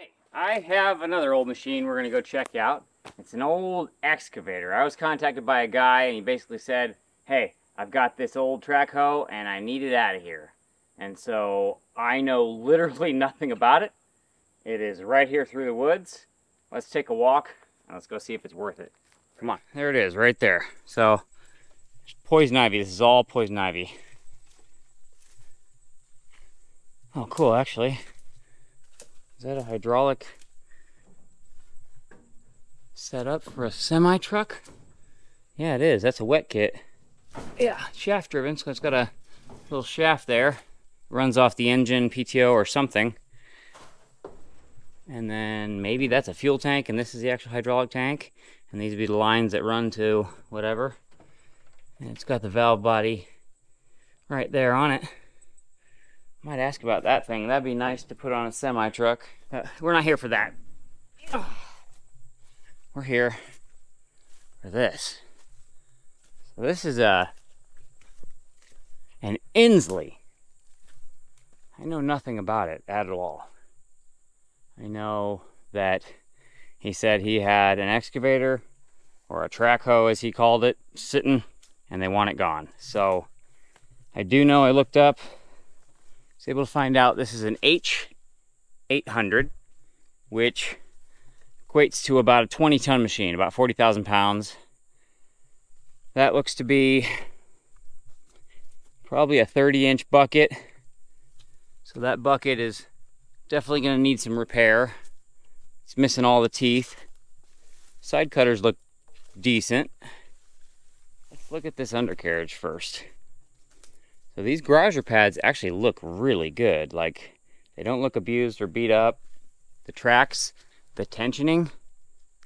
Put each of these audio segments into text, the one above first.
Hey, I have another old machine we're gonna go check out. It's an old excavator. I was contacted by a guy and he basically said, hey, I've got this old Track Hoe and I need it out of here. And so I know literally nothing about it. It is right here through the woods. Let's take a walk and let's go see if it's worth it. Come on, there it is right there. So, poison ivy. This is all poison ivy. Oh, cool, actually. Is that a hydraulic setup for a semi-truck? Yeah, it is. That's a wet kit. Yeah, shaft driven, so it's got a little shaft there. Runs off the engine, PTO, or something. And then maybe that's a fuel tank, and this is the actual hydraulic tank. And these would be the lines that run to whatever. And it's got the valve body right there on it. Might ask about that thing. That'd be nice to put on a semi-truck. We're not here for that. We're here for this. So this is an Insley. I know nothing about it at all. I know that he said he had an excavator, or a track hoe as he called it, sitting, and they want it gone. So I do know, I looked up, was able to find out this is an H800, which equates to about a 20-ton machine, about 40,000 pounds. That looks to be probably a 30-inch bucket. So that bucket is definitely going to need some repair. It's missing all the teeth. Side cutters look decent. Let's look at this undercarriage first. So these grouser pads actually look really good. Like, they don't look abused or beat up. The tracks, the tensioning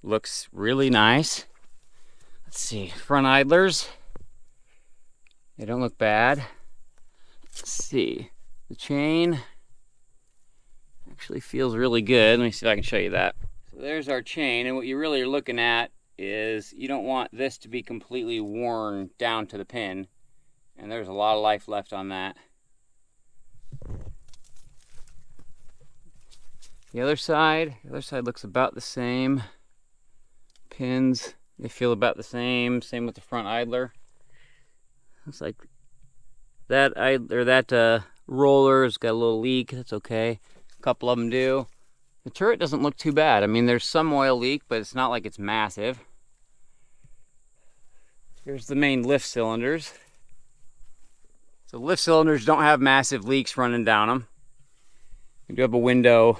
looks really nice. Let's see, front idlers, they don't look bad. Let's see, the chain actually feels really good. Let me see if I can show you that. So there's our chain, and what you really are looking at is you don't want this to be completely worn down to the pin. And there's a lot of life left on that. The other side looks about the same. Pins, they feel about the same. Same with the front idler. Looks like that roller's got a little leak. That's okay. A couple of them do. The turret doesn't look too bad. I mean, there's some oil leak, but it's not like it's massive. Here's the main lift cylinders. So lift cylinders don't have massive leaks running down them. We do have a window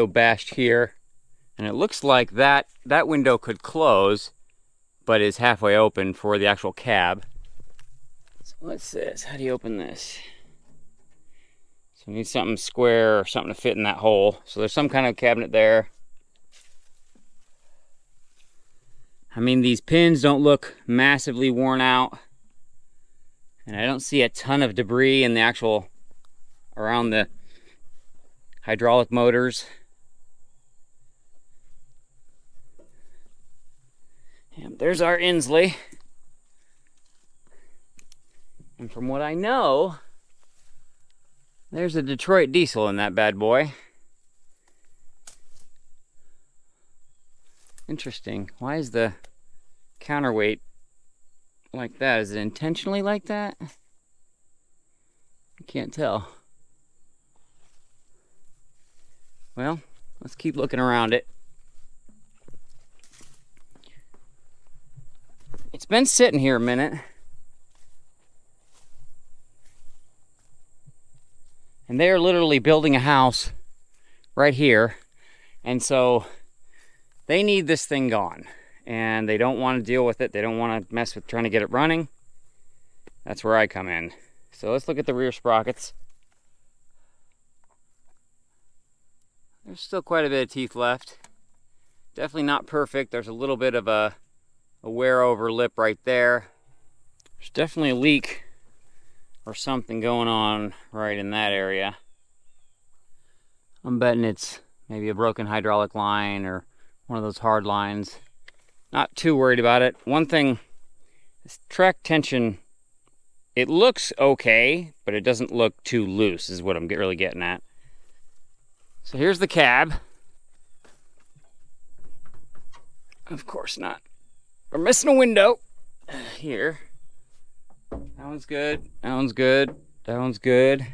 bashed here, and it looks like that window could close, but is halfway open for the actual cab. So what's this? How do you open this? So we need something square or something to fit in that hole. So there's some kind of cabinet there. I mean, these pins don't look massively worn out. And I don't see a ton of debris in the actual, around the hydraulic motors. And there's our Insley. And from what I know, there's a Detroit diesel in that bad boy. Interesting. Why is the counterweight like that? Is it intentionally like that? I can't tell. Well, let's keep looking around it. It's been sitting here a minute. And they are literally building a house right here. And so they need this thing gone. And they don't want to deal with it. They don't want to mess with trying to get it running. That's where I come in. So let's look at the rear sprockets. There's still quite a bit of teeth left. Definitely not perfect. There's a little bit of a wear over lip right there. There's definitely a leak or something going on right in that area. I'm betting it's maybe a broken hydraulic line or one of those hard lines. Not too worried about it. One thing, this track tension, it looks okay, but it doesn't look too loose is what I'm really getting at. So here's the cab. Of course not. We're missing a window here. That one's good. That one's good. That one's good.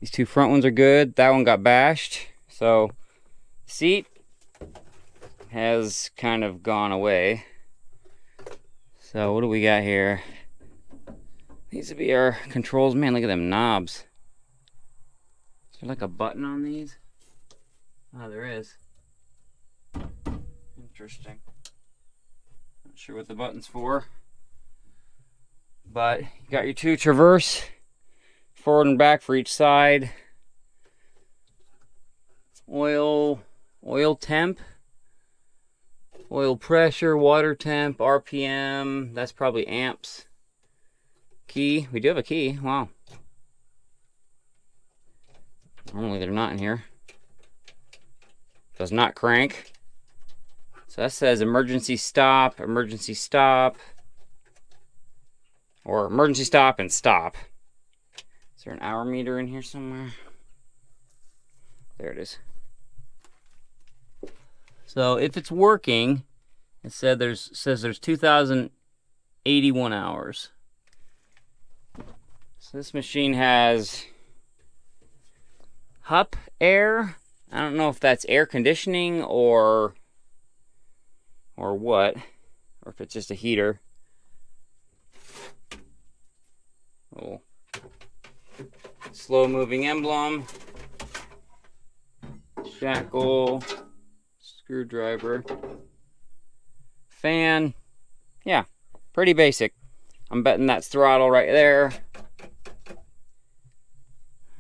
These two front ones are good. That one got bashed. So the seat has kind of gone away. So what do we got here? These would be our controls. Man, look at them knobs. Is there like a button on these? Oh, there is. Interesting. Not sure what the button's for. But you got your two traverse, forward and back for each side. Oil temp, oil pressure, water temp, RPM. That's probably amps. Key. We do have a key. Wow. Normally they're not in here. Does not crank. So that says emergency stop, or emergency stop, and stop. Is there an hour meter in here somewhere? There it is. So if it's working, it says there's 2,081 hours. So this machine has HUP air. I don't know if that's air conditioning or what, or if it's just a heater. Oh, slow moving emblem, shackle, screwdriver, fan. Yeah, pretty basic. I'm betting that's throttle right there.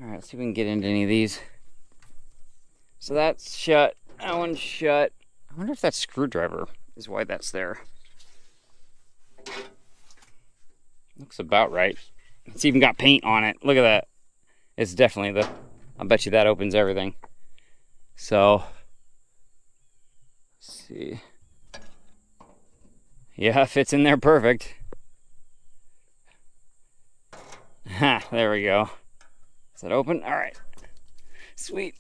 All right, let's see if we can get into any of these. So that's shut. That one's shut. I wonder if that screwdriver is why that's there. Looks about right. It's even got paint on it. Look at that. It's definitely the... I'll bet you that opens everything. So... let's see. Yeah, fits in there perfect. Ha, there we go. Is that open? All right. Sweet.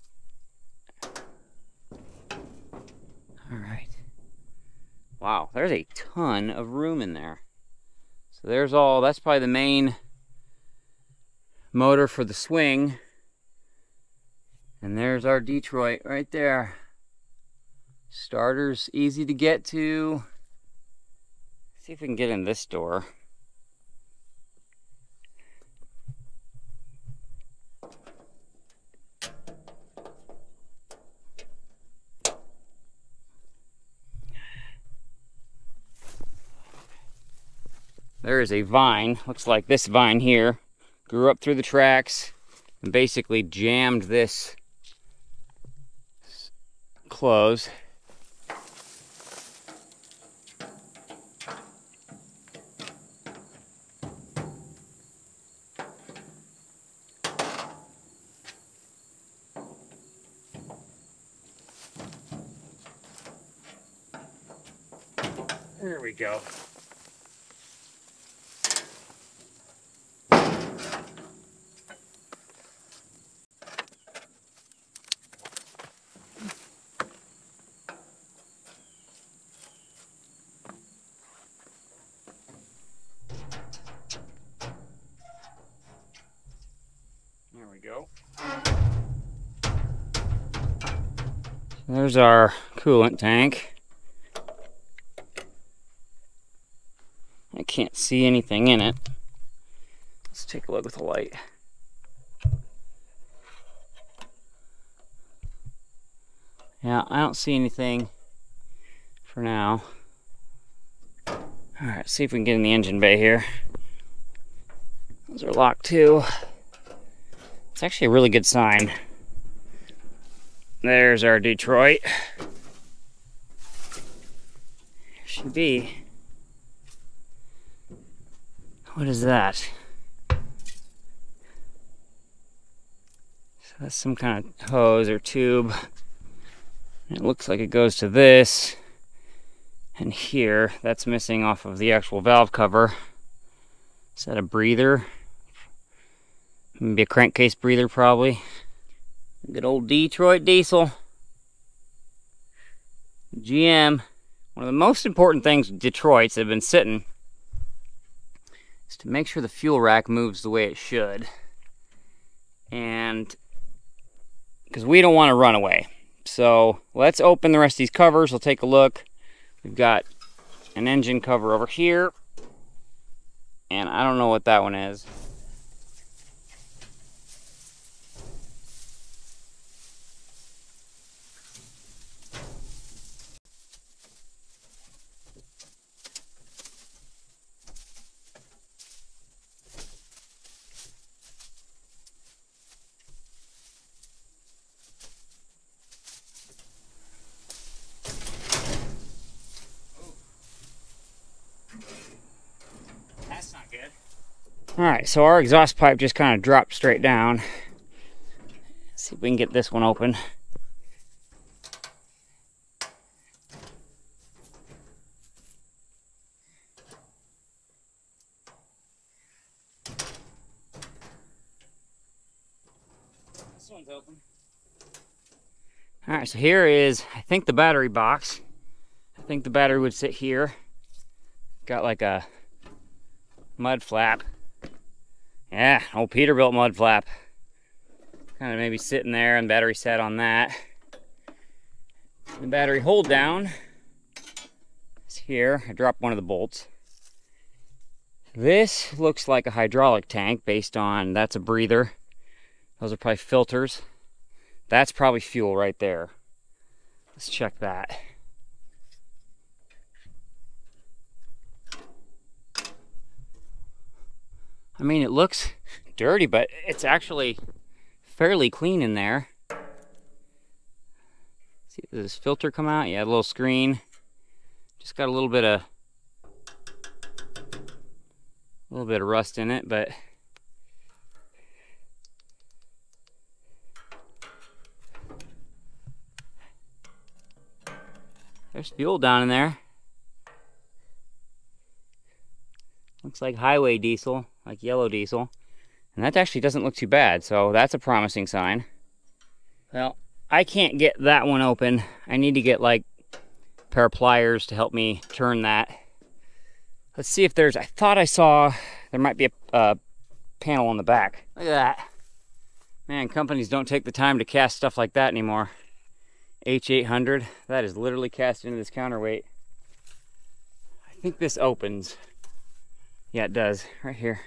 All right. Wow, there's a ton of room in there. So there's all, that's probably the main motor for the swing. And there's our Detroit right there. Starter's easy to get to. Let's see if we can get in this door. There is a vine, looks like this vine here, grew up through the tracks and basically jammed this close. There we go. There we go. There's our coolant tank. I can't see anything in it. Let's take a look with the light. Yeah, I don't see anything for now. Alright, see if we can get in the engine bay here. Those are locked too. It's actually a really good sign. There's our Detroit. Here should be. What is that? So that's some kind of hose or tube. It looks like it goes to this. And here, that's missing off of the actual valve cover. Is that a breather? Maybe a crankcase breather, probably. Good old Detroit diesel. GM. One of the most important things with Detroits that have been sitting is to make sure the fuel rack moves the way it should. And because we don't want to run away. So let's open the rest of these covers. We'll take a look. We've got an engine cover over here. And I don't know what that one is. Alright, so our exhaust pipe just kind of dropped straight down. Let's see if we can get this one open. This one's open. Alright, so here is, I think, the battery box. I think the battery would sit here. Got like a mud flap. Yeah, old Peterbilt mud flap. Kind of maybe sitting there and battery set on that. The battery hold down is here. I dropped one of the bolts. This looks like a hydraulic tank based on, that's a breather. Those are probably filters. That's probably fuel right there. Let's check that. I mean, it looks dirty, but it's actually fairly clean in there. See, does this filter come out? Yeah, a little screen. Just got a little bit of rust in it, but there's fuel down in there. Looks like highway diesel, like yellow diesel. And that actually doesn't look too bad, so that's a promising sign. Well, I can't get that one open. I need to get like a pair of pliers to help me turn that. Let's see if there's, I thought I saw, there might be a panel on the back. Look at that. Man, companies don't take the time to cast stuff like that anymore. H800, that is literally cast into this counterweight. I think this opens. Yeah, it does, right here.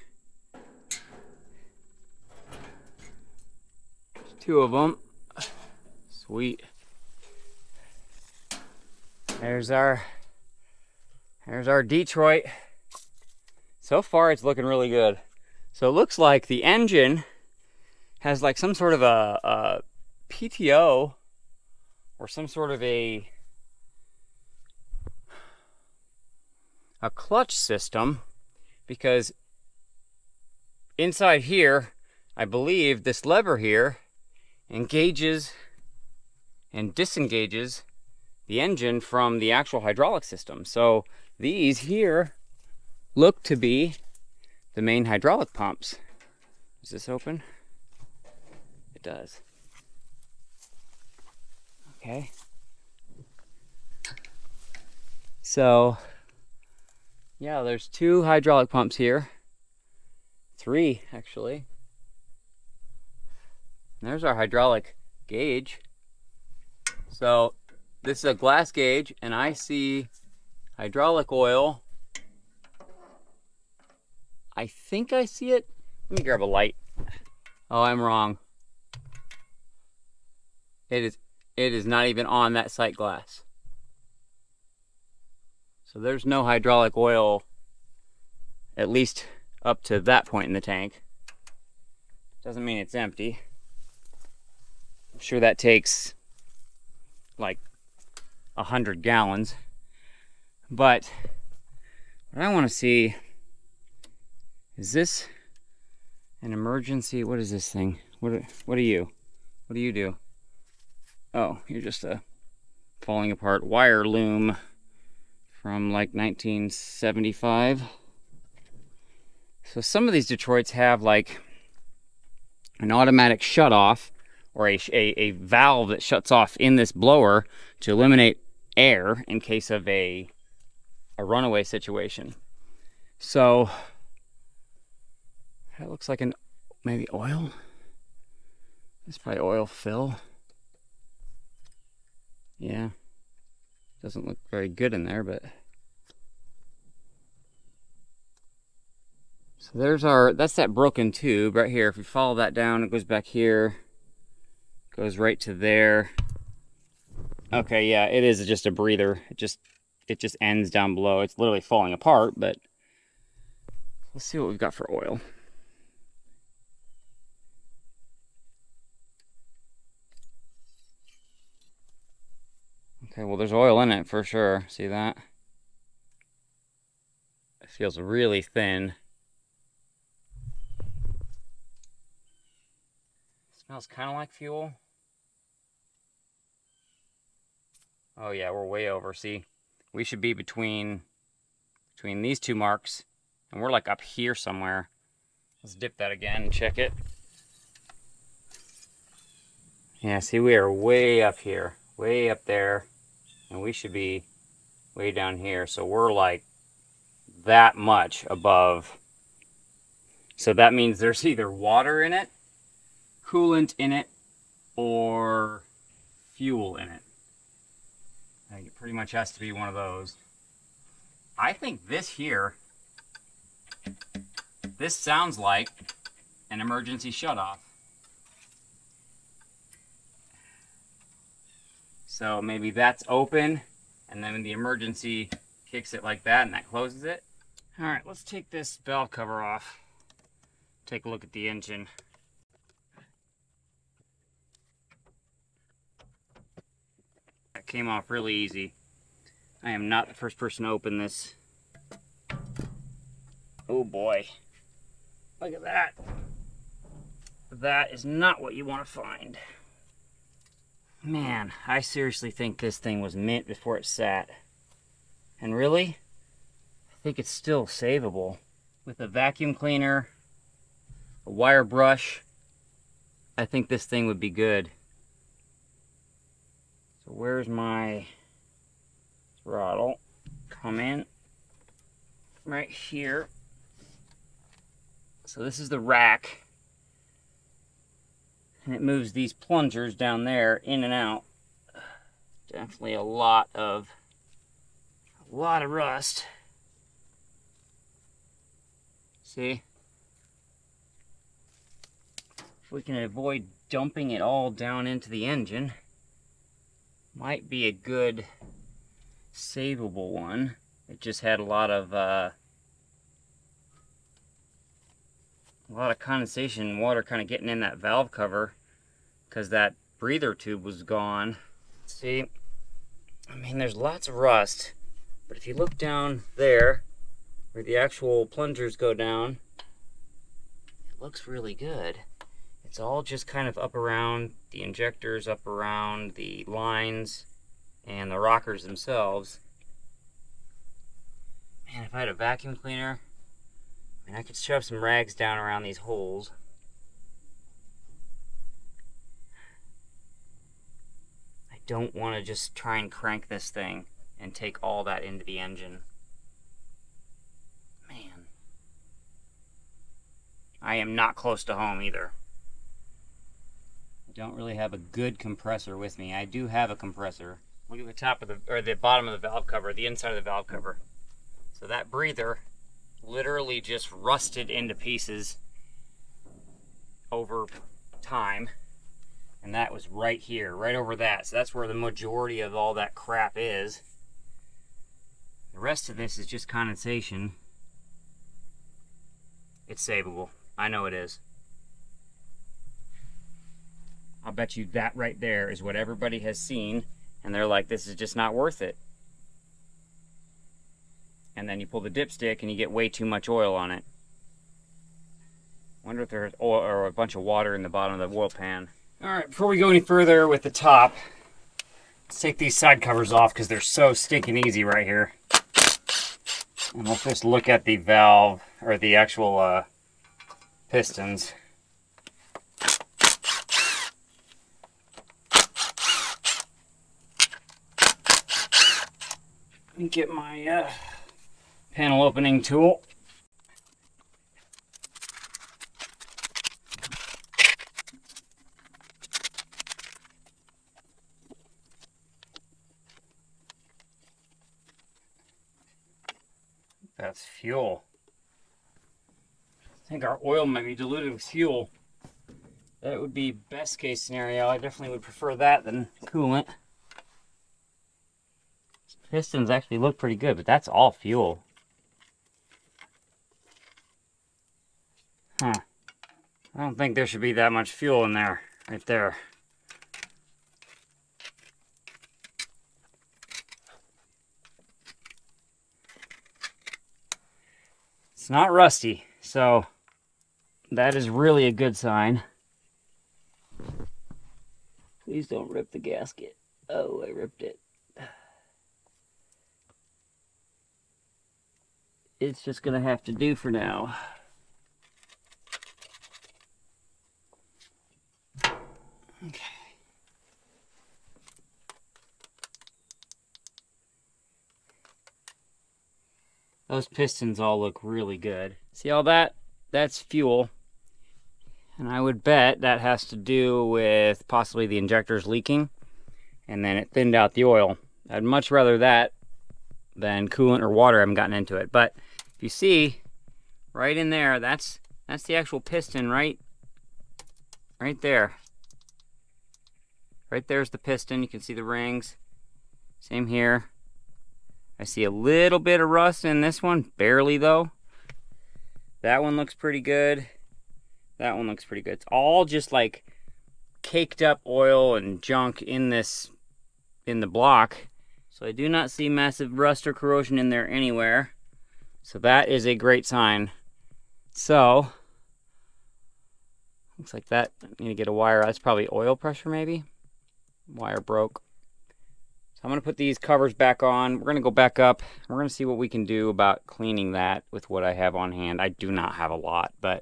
There's two of them. Sweet. There's our Detroit. So far, it's looking really good. So it looks like the engine has like some sort of a PTO or some sort of a clutch system. Because inside here, I believe this lever here engages and disengages the engine from the actual hydraulic system. So these here look to be the main hydraulic pumps. Is this open? It does. Okay. So yeah, there's two hydraulic pumps here. Three, actually. And there's our hydraulic gauge. So this is a glass gauge, and I see hydraulic oil. I think I see it. Let me grab a light. Oh, I'm wrong. It is not even on that sight glass. So there's no hydraulic oil, at least up to that point in the tank. Doesn't mean it's empty. I'm sure that takes like 100 gallons. But what I want to see, is this an emergency? What is this thing? What are you? What do you do? Oh, you're just a falling apart wire loom from like 1975. So some of these Detroits have like an automatic shutoff or a valve that shuts off in this blower to eliminate air in case of a runaway situation. So that looks like maybe oil. It's probably oil fill. Yeah, doesn't look very good in there, but so that's that broken tube right here. If we follow that down, it goes back here, goes right to there. Okay, yeah, it is just a breather. It just ends down below. It's literally falling apart, but let's see what we've got for oil. Okay, well, there's oil in it for sure. See that? It feels really thin. Smells kind of like fuel. Oh yeah, we're way over. See, we should be between these two marks, and we're like up here somewhere. Let's dip that again and check it. Yeah, see, we are way up here, way up there, and we should be way down here. So we're like that much above. So that means there's either water in it, coolant in it, or fuel in it. I think it pretty much has to be one of those. I think this here, this sounds like an emergency shutoff. So maybe that's open, and then the emergency kicks it like that, and that closes it. All right, let's take this valve cover off. Take a look at the engine. That came off really easy. I am not the first person to open this. Oh boy. Look at that. That is not what you want to find. Man, I seriously think this thing was mint before it sat. And really, I think it's still savable. With a vacuum cleaner, a wire brush, I think this thing would be good. So where's my throttle? Come in right here. So this is the rack, and it moves these plungers down there in and out. Definitely a lot of rust. See? If we can avoid dumping it all down into the engine, might be a good savable one. It just had a lot of condensation, water kind of getting in that valve cover because that breather tube was gone. See, I mean, there's lots of rust, but if you look down there where the actual plungers go down, it looks really good. It's all just kind of up around the injectors, up around the lines and the rockers themselves. Man, if I had a vacuum cleaner, I mean, I could shove some rags down around these holes. I don't want to just try and crank this thing and take all that into the engine. Man. I am not close to home either. I don't really have a good compressor with me. I do have a compressor. Look at the top of the bottom of the valve cover, the inside of the valve cover. So that breather literally just rusted into pieces over time, and that was right here, right over that. So that's where the majority of all that crap is. The rest of this is just condensation. It's savable. I know it is. I'll bet you that right there is what everybody has seen, and they're like, this is just not worth it. And then you pull the dipstick and you get way too much oil on it. Wonder if there's oil or a bunch of water in the bottom of the oil pan. All right, before we go any further with the top, let's take these side covers off because they're so stinking easy right here. And let's just look at the valve, or the actual pistons. Let me get my panel opening tool. That's fuel. I think our oil might be diluted with fuel. That would be best case scenario. I definitely would prefer that than coolant. Pistons actually look pretty good, but that's all fuel. Huh. I don't think there should be that much fuel in there, right there. It's not rusty, so that is really a good sign. Please don't rip the gasket. Oh, I ripped it. It's just gonna have to do for now. Okay. Those pistons all look really good. See all that? That's fuel. And I would bet that has to do with possibly the injectors leaking, and then it thinned out the oil. I'd much rather that than coolant or water. I haven't gotten into it. But if you see, right in there, that's the actual piston right there. Right there's the piston. You can see the rings. Same here. I see a little bit of rust in this one, barely though. That one looks pretty good. That one looks pretty good. It's all just like caked up oil and junk in the block. So I do not see massive rust or corrosion in there anywhere. So that is a great sign. So, looks like that, I need to get a wire. That's probably oil pressure maybe. Wire broke. So I'm gonna put these covers back on. We're gonna go back up. We're gonna see what we can do about cleaning that with what I have on hand. I do not have a lot, but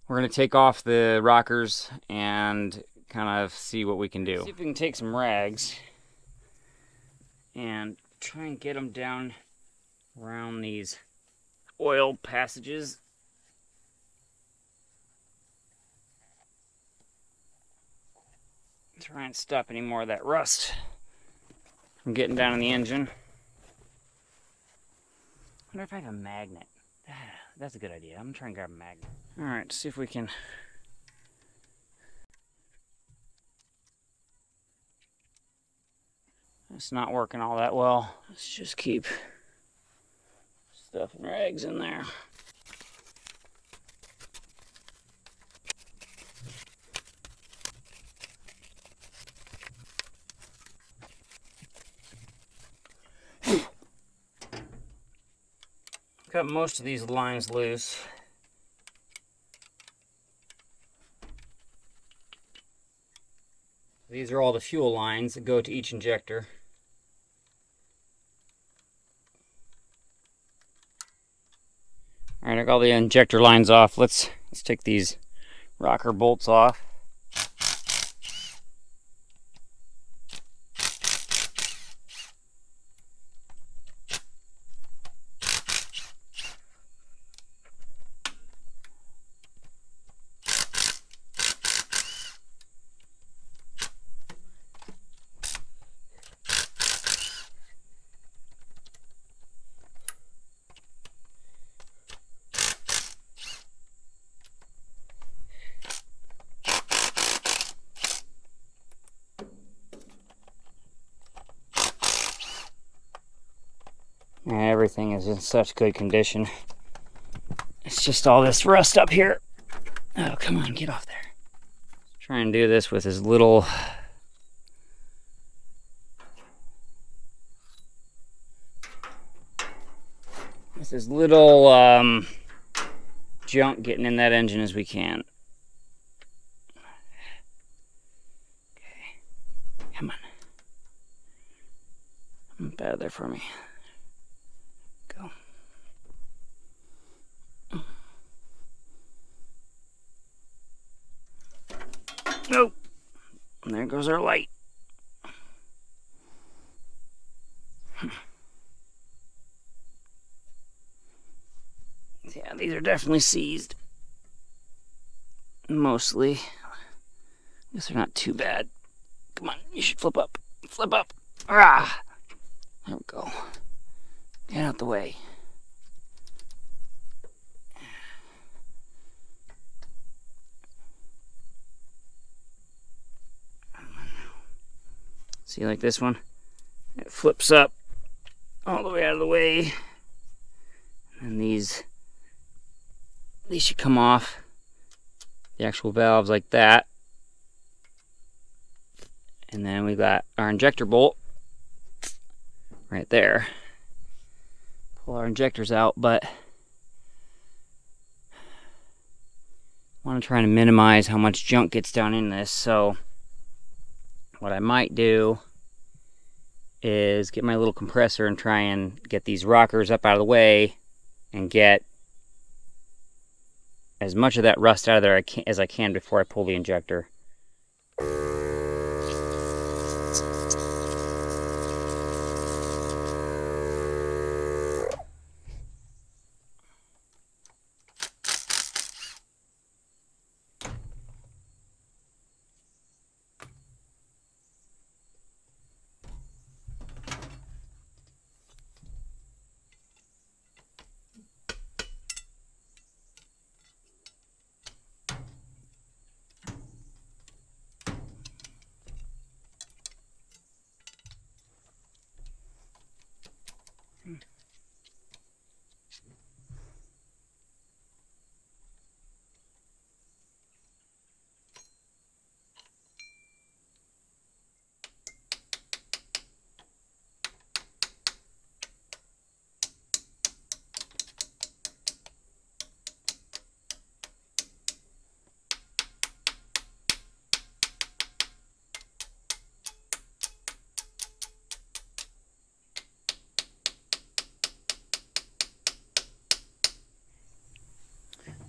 we're gonna take off the rockers and kind of see what we can do. See if we can take some rags and try and get them down around these oil passages. Try and stop any more of that rust from getting down in the engine. I wonder if I have a magnet. That's a good idea. I'm gonna try and grab a magnet. Alright, see if we can. It's not working all that well. Let's just keep stuffing rags in there. Cut most of these lines loose. These are all the fuel lines that go to each injector. All right, I got all the injector lines off. Let's take these rocker bolts off. Everything is in such good condition. It's just all this rust up here. Oh, come on, get off there. Try and do this with as little junk getting in that engine as we can. Okay, come on. Up out of there for me. Go. Nope. And there goes our light. Yeah, these are definitely seized. Mostly. Guess they're not too bad. Come on, you should flip up. Flip up. Ah! There we go. Get out the way. See, like this one? It flips up all the way out of the way. And these should come off. The actual valves like that. And then we got our injector bolt right there. Pull our injectors out, but I want to try to minimize how much junk gets down in this. So what I might do is get my little compressor and try and get these rockers up out of the way and get as much of that rust out of there as I can before I pull the injector.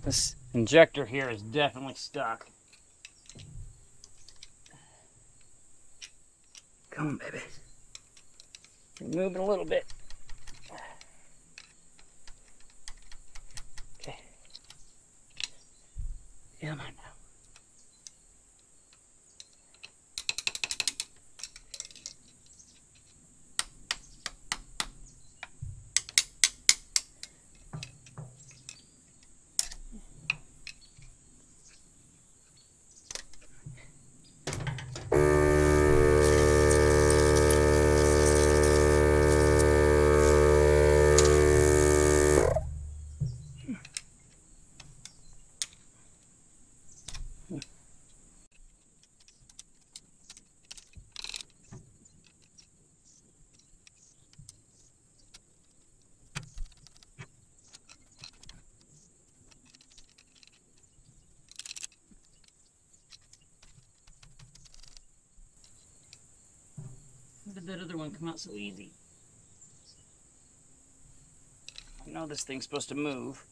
This injector here is definitely stuck. Come on, baby. You're moving a little bit. Okay. Come on now. How did that other one come out so easy? I know this thing's supposed to move.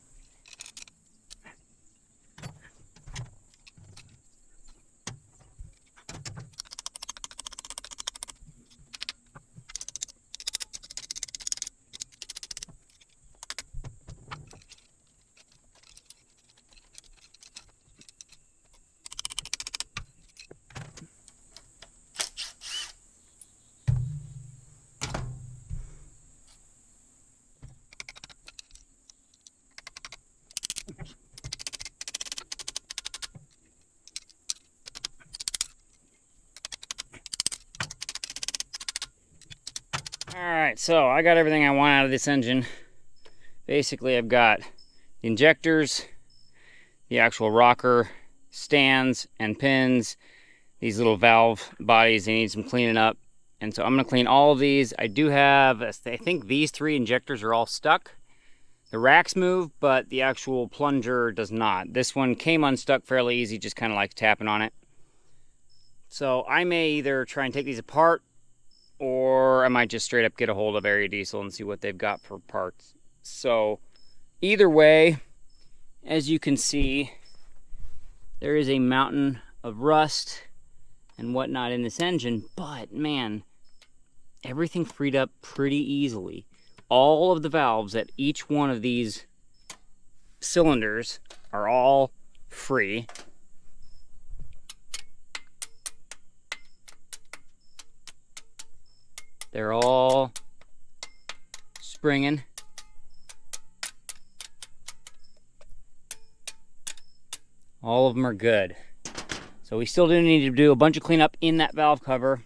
Alright, so I got everything I want out of this engine. Basically, I've got the injectors, the actual rocker stands and pins, these little valve bodies, they need some cleaning up. And so I'm going to clean all of these. I do have, I think these 3 injectors are all stuck. The racks move, but the actual plunger does not. This one came unstuck fairly easy, just kind of like tapping on it. So I may either try and take these apart, or I might just straight up get a hold of Area Diesel and see what they've got for parts. So either way, as you can see, there is a mountain of rust and whatnot in this engine, but man, everything freed up pretty easily. All of the valves at each one of these cylinders are all free. They're all springing. All of them are good. So we still do need to do a bunch of cleanup in that valve cover.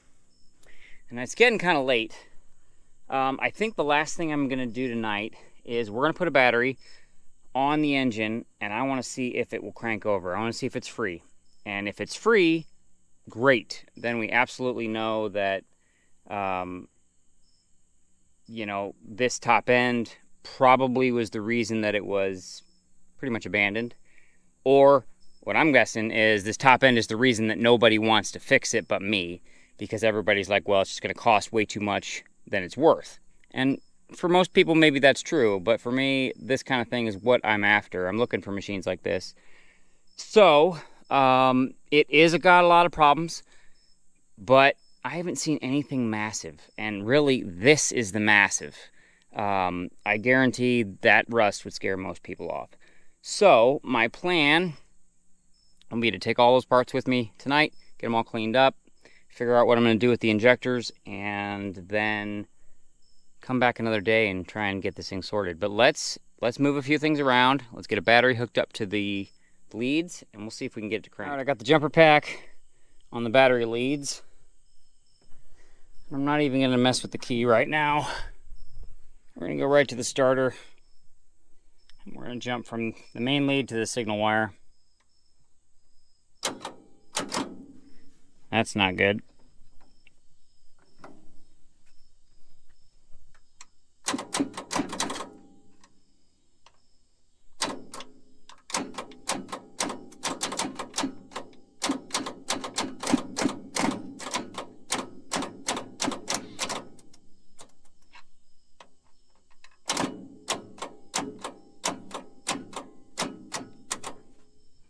And it's getting kind of late. I think the last thing I'm gonna do tonight is we're gonna put a battery on the engine, and I wanna see if it will crank over. I wanna see if it's free. And if it's free, great. Then we absolutely know that you know, this top end probably was the reason that it was pretty much abandoned. Or what I'm guessing is this top end is the reason that nobody wants to fix it but me, because everybody's like, well, it's just going to cost way too much than it's worth. And for most people, maybe that's true, but for me, this kind of thing is what I'm after. I'm looking for machines like this. So, it is got a lot of problems, but I haven't seen anything massive, and really, this is the massive. I guarantee that rust would scare most people off. So, my plan will be to take all those parts with me tonight, get them all cleaned up, figure out what I'm going to do with the injectors, and then come back another day and try and get this thing sorted. But let's move a few things around. Let's get a battery hooked up to the leads, and we'll see if we can get it to crank. All right, I got the jumper pack on the battery leads. I'm not even going to mess with the key right now. We're going to go right to the starter. And we're going to jump from the main lead to the signal wire. That's not good.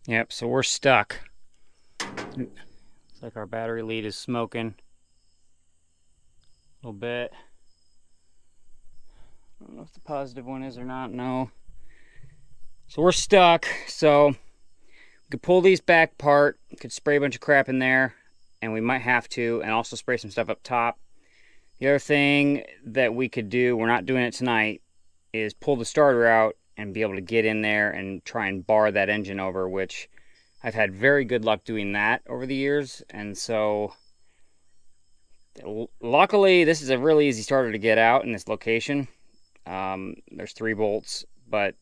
Yep, so we're stuck. Looks like our battery lead is smoking a little bit. I don't know if the positive one is or not, no. So we're stuck, so we could pull these back apart, could spray a bunch of crap in there, and we might have to, and also spray some stuff up top. The other thing that we could do, we're not doing it tonight, is pull the starter out and be able to get in there and try and bar that engine over, which I've had very good luck doing that over the years. And so luckily this is a really easy starter to get out in this location. There's 3 bolts, but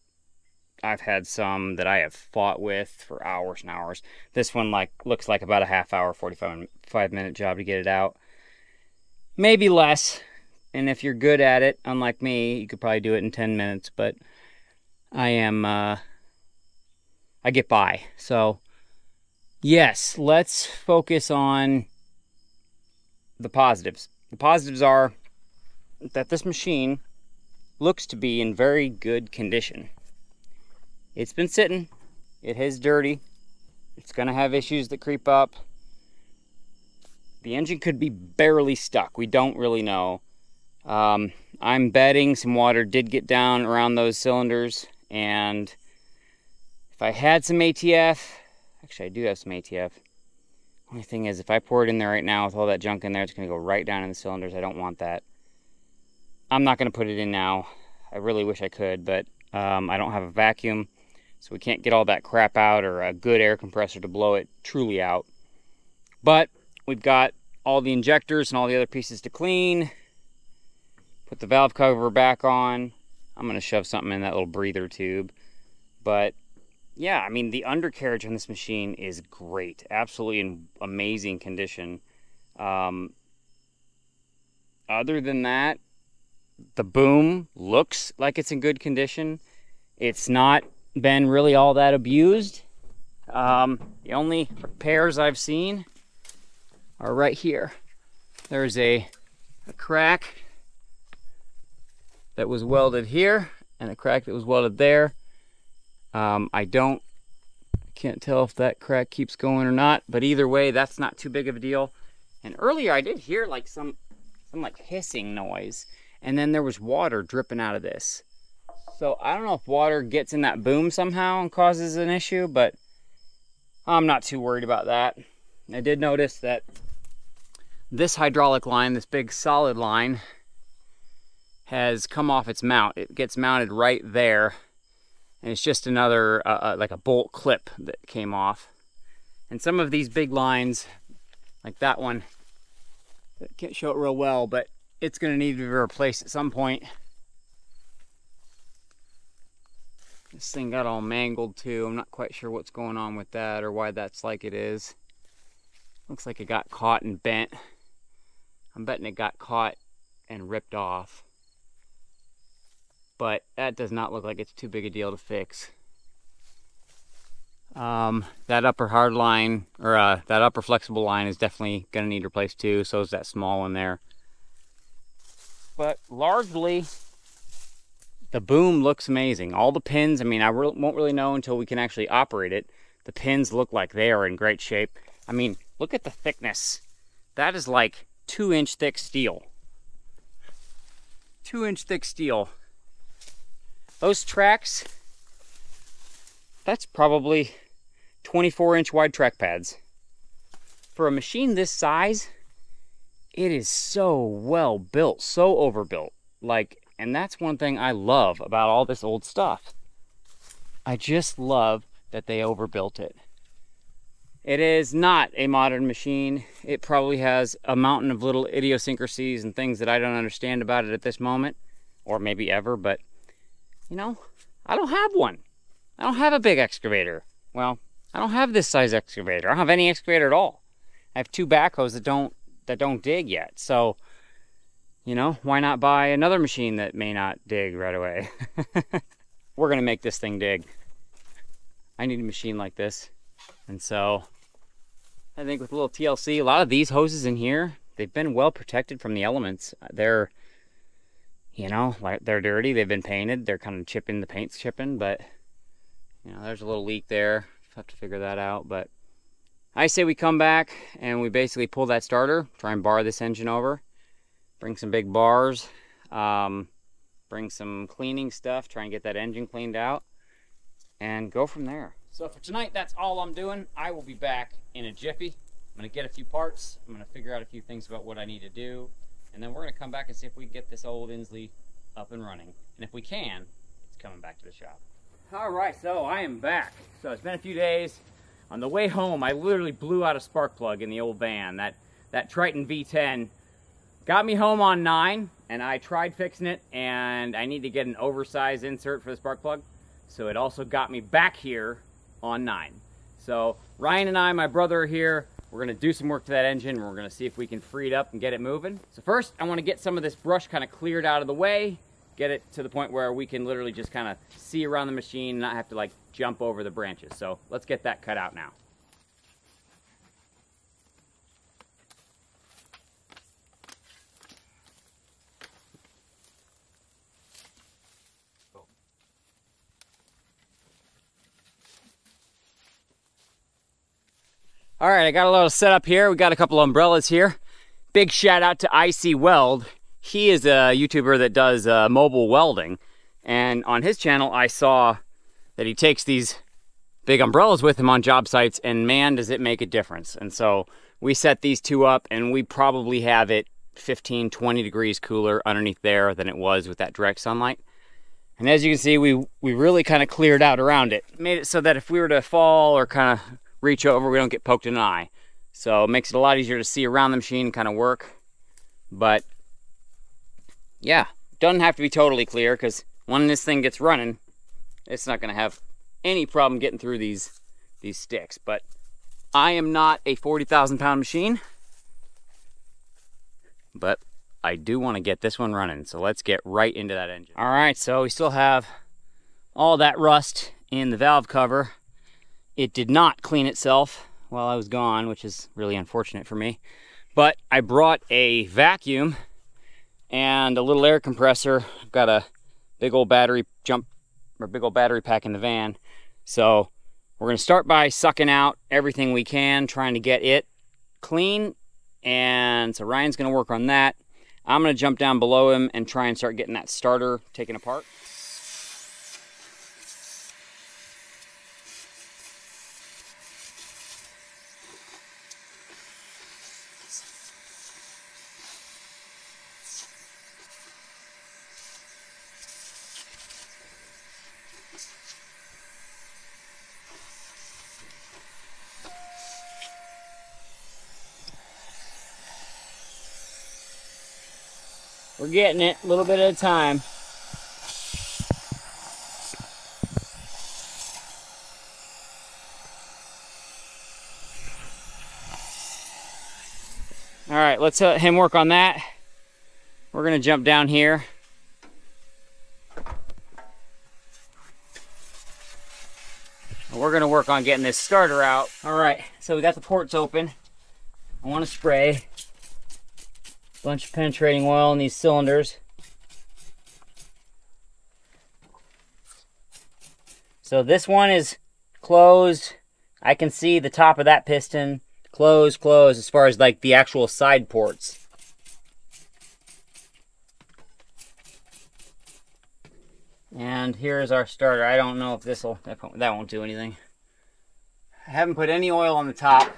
I've had some that I have fought with for hours and hours. This one looks like about a half hour, 45-minute job to get it out. Maybe less. And if you're good at it, unlike me, you could probably do it in 10 minutes, but I get by. So yes, let's focus on the positives. The positives are that this machine looks to be in very good condition. It's been sitting, it is dirty, it's gonna have issues that creep up. The engine could be barely stuck, we don't really know. I'm betting some water did get down around those cylinders, and if I had some ATF, actually I do have some ATF. Only thing is, if I pour it in there right now with all that junk in there, it's gonna go right down in the cylinders. I don't want that. I'm not gonna put it in now. I really wish I could, but I don't have a vacuum, so we can't get all that crap out, or a good air compressor to blow it truly out. But we've got all the injectors and all the other pieces to clean. Put the valve cover back on. I'm gonna shove something in that little breather tube. But yeah, I mean, the undercarriage on this machine is great. Absolutely in amazing condition. Other than that, the boom looks like it's in good condition. It's not been really all that abused. The only repairs I've seen are right here. There's a crack that was welded here and a crack that was welded there. I can't tell if that crack keeps going or not, but either way, that's not too big of a deal. And earlier I did hear like some like hissing noise, and then there was water dripping out of this. So I don't know if water gets in that boom somehow and causes an issue, but I'm not too worried about that. I did notice that this hydraulic line, this big solid line, has come off its mount. It gets mounted right there, and it's just another like a bolt clip that came off. And some of these big lines, like that one, I can't show it real well, but it's going to need to be replaced at some point. This thing got all mangled too. I'm not quite sure what's going on with that or why that's like it is. Looks like it got caught and bent. I'm betting it got caught and ripped off. But that does not look like it's too big a deal to fix. That upper hard line, or that upper flexible line, is definitely going to need replaced too. So is that small one there. But largely, the boom looks amazing. All the pins, I mean, I won't really know until we can actually operate it. The pins look like they are in great shape. I mean, look at the thickness. That is like 2-inch thick steel. 2-inch thick steel. Those tracks, that's probably 24-inch wide track pads. For a machine this size, it is so well built, so overbuilt. Like, and that's one thing I love about all this old stuff. I just love that they overbuilt it. It is not a modern machine. It probably has a mountain of little idiosyncrasies and things that I don't understand about it at this moment, or maybe ever, but you know, I don't have one. I don't have a big excavator. Well, I don't have this size excavator. I don't have any excavator at all. I have 2 backhoes that don't dig yet. So, you know, why not buy another machine that may not dig right away? We're gonna make this thing dig. I need a machine like this. And so, I think with a little TLC, a lot of these hoses in here, they've been well protected from the elements. They're, you know, like they're dirty, they've been painted, they're kind of chipping, the paint's chipping, but, you know, there's a little leak there. Have to figure that out, but I say we come back and we basically pull that starter, try and bar this engine over, bring some big bars, bring some cleaning stuff, try and get that engine cleaned out, and go from there. So for tonight, that's all I'm doing. I will be back in a jiffy. I'm gonna get a few parts, I'm gonna figure out a few things about what I need to do, and then we're gonna come back and see if we can get this old Insley up and running. And if we can, it's coming back to the shop. All right, so I am back. So it's been a few days. On the way home, I literally blew out a spark plug in the old van. That Triton V10 got me home on 9, and I tried fixing it, and I need to get an oversized insert for the spark plug. So it also got me back here on 9. So Ryan and I, my brother, are here. We're gonna do some work to that engine. We're gonna see if we can free it up and get it moving. So first, I wanna get some of this brush kind of cleared out of the way, get it to the point where we can literally just kind of see around the machine and not have to like jump over the branches. So let's get that cut out now. All right, I got a little setup here. We got a couple umbrellas here. Big shout out to IC Weld. He is a YouTuber that does mobile welding. And on his channel, I saw that he takes these big umbrellas with him on job sites, and man, does it make a difference. And so we set these 2 up, and we probably have it 15, 20 degrees cooler underneath there than it was with that direct sunlight. And as you can see, we really kind of cleared out around it. Made it so that if we were to fall or kind of reach over, we don't get poked in the eye. So it makes it a lot easier to see around the machine and kind of work. But yeah, doesn't have to be totally clear, because when this thing gets running, it's not going to have any problem getting through these sticks. But I am not a 40,000 pound machine, but I do want to get this one running. So let's get right into that engine. All right, so we still have all that rust in the valve cover. It did not clean itself while I was gone, which is really unfortunate for me. But I brought a vacuum and a little air compressor. I've got a big old battery pack in the van. So we're gonna start by sucking out everything we can, trying to get it clean. And so Ryan's gonna work on that. I'm gonna jump down below him and try and start getting that starter taken apart. We're getting it a little bit at a time. All right, let's let him work on that. We're gonna jump down here. We're gonna work on getting this starter out. All right, so we got the ports open. I wanna spray a bunch of penetrating oil in these cylinders. So this one is closed. I can see the top of that piston closed as far as like the actual side ports. And here's our starter. I don't know if this'll, that won't do anything. I haven't put any oil on the top,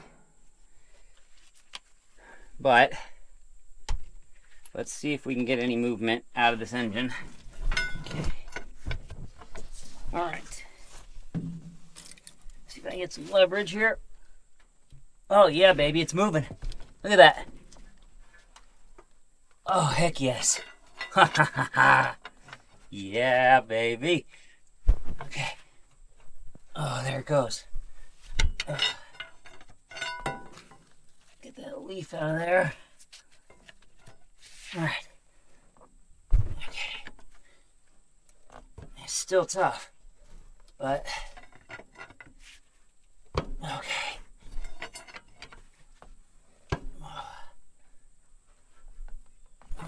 but let's see if we can get any movement out of this engine. Okay. All right. See if I can get some leverage here. Oh yeah, baby, it's moving. Look at that. Oh, heck yes. Ha ha ha ha. Yeah, baby. Okay. Oh, there it goes. Get that leaf out of there. All right. Okay. It's still tough, but okay.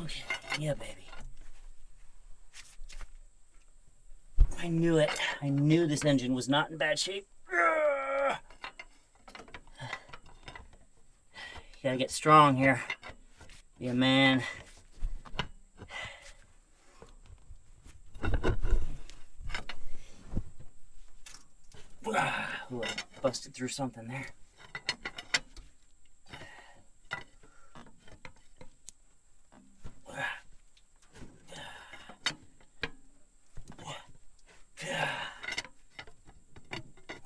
Okay. Yeah, baby. I knew it. I knew this engine was not in bad shape. You gotta get strong here. Yeah, man. Ooh, I busted through something there.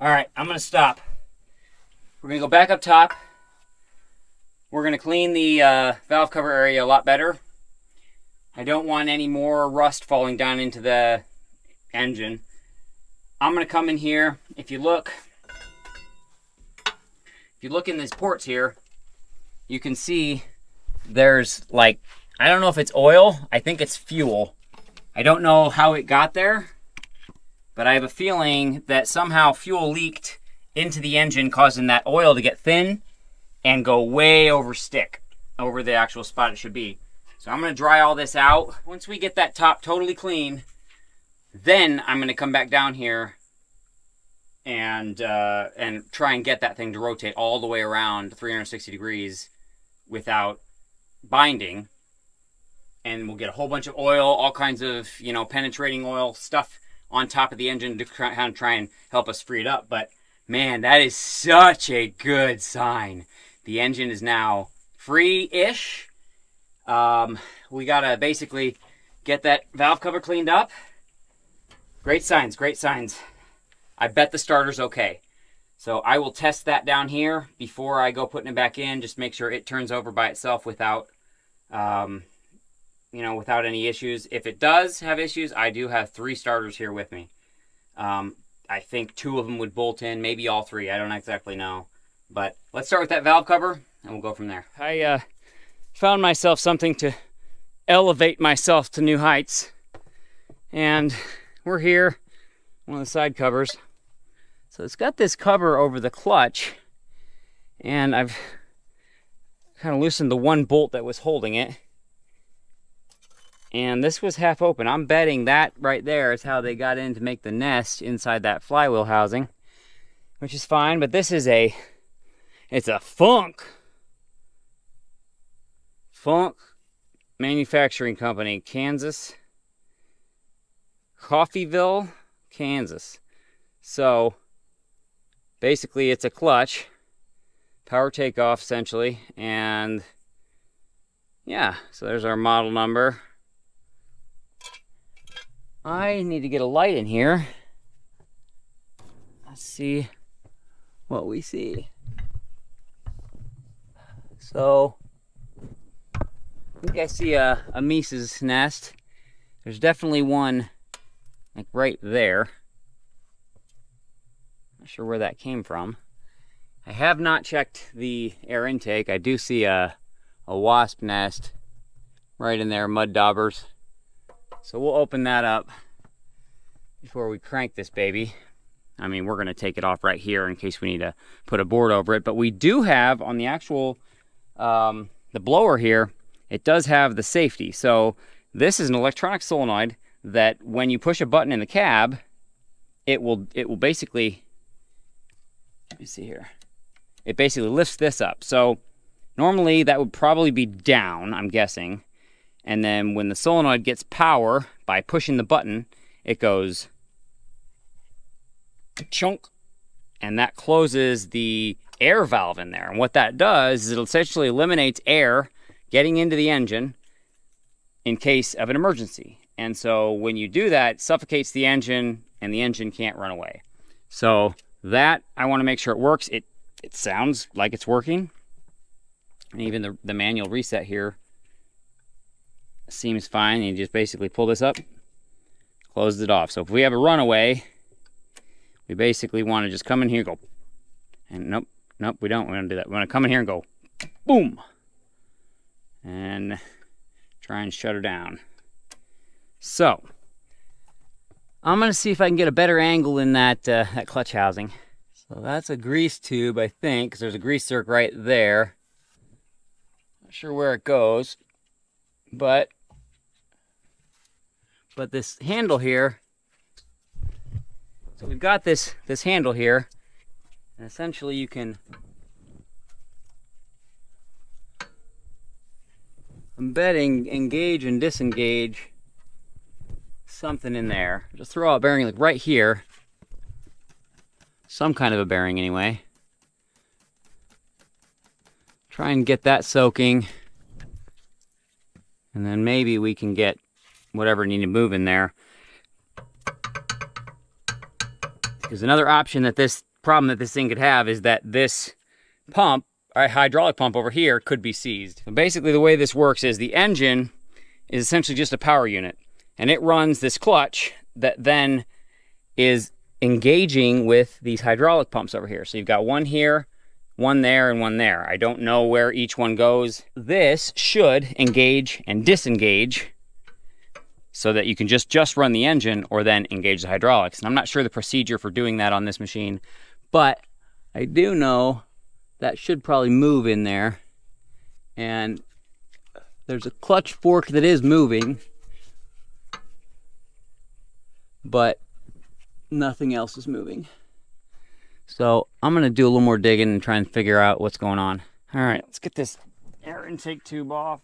All right, I'm gonna stop. We're gonna go back up top. We're gonna clean the valve cover area a lot better. I don't want any more rust falling down into the engine. I'm gonna come in here. If you look in these ports here, you can see there's like, I don't know if it's oil, I think it's fuel. I don't know how it got there, but I have a feeling that somehow fuel leaked into the engine, causing that oil to get thin and go way over the actual spot it should be. So I'm gonna dry all this out. Once we get that top totally clean, then I'm gonna come back down here and try and get that thing to rotate all the way around 360 degrees without binding. And we'll get a whole bunch of oil, all kinds of, you know, penetrating oil stuff on top of the engine to try and help us free it up. But man, that is such a good sign. The engine is now free-ish. We gotta basically get that valve cover cleaned up. Great signs, great signs. I bet the starter's okay. So I will test that down here before I go putting it back in. Just make sure it turns over by itself without, you know, without any issues. If it does have issues, I do have 3 starters here with me. I think 2 of them would bolt in, maybe all 3. I don't exactly know. But let's start with that valve cover, and we'll go from there. I found myself something to elevate myself to new heights. And we're here, one of the side covers. So it's got this cover over the clutch, and I've kind of loosened the one bolt that was holding it. And this was half open. I'm betting that right there is how they got in to make the nest inside that flywheel housing, which is fine, but this is it's a Funk Manufacturing Company, Kansas, Coffeyville, Kansas. So basically it's a clutch, power takeoff essentially, and yeah, so there's our model number. I need to get a light in here. Let's see what we see. So think I see a Mises nest. There's definitely one like right there. Not sure where that came from. I have not checked the air intake. I do see a wasp nest right in there, mud daubers. So we'll open that up before we crank this baby. I mean, we're gonna take it off right here in case we need to put a board over it, but we do have on the actual, the blower here, it does have the safety. So this is an electronic solenoid that when you push a button in the cab, it will basically, let me see here. It basically lifts this up. So normally that would probably be down, I'm guessing. And then when the solenoid gets power by pushing the button, it goes chunk, and that closes the air valve in there. And what that does is it essentially eliminates air getting into the engine in case of an emergency. And so when you do that, it suffocates the engine and the engine can't run away. So that, I want to make sure it works. It sounds like it's working. And even the manual reset here seems fine. You just basically pull this up, close it off. So if we have a runaway, we basically want to just come in here and go, and nope, we don't want to do that. We want to come in here and go, boom, and try and shut her down. So I'm going to see if I can get a better angle in that clutch housing. So that's a grease tube, I think, because there's a grease zerk right there. Not sure where it goes, but this handle here, so we've got this handle here, and essentially you can engage and disengage something in there. Just throw out a bearing like right here, some kind of a bearing anyway. Try and get that soaking, and then maybe we can get whatever need to move in there. Because another option that this thing could have is that this pump, our hydraulic pump over here, could be seized. So basically the way this works is the engine is essentially just a power unit, and it runs this clutch that then is engaging with these hydraulic pumps over here. So you've got one here, one there, and one there. I don't know where each one goes. This should engage and disengage so that you can just run the engine or then engage the hydraulics. And I'm not sure the procedure for doing that on this machine, but I do know that should probably move in there. And there's a clutch fork that is moving, but nothing else is moving. So I'm gonna do a little more digging and try and figure out what's going on. All right, let's get this air intake tube off.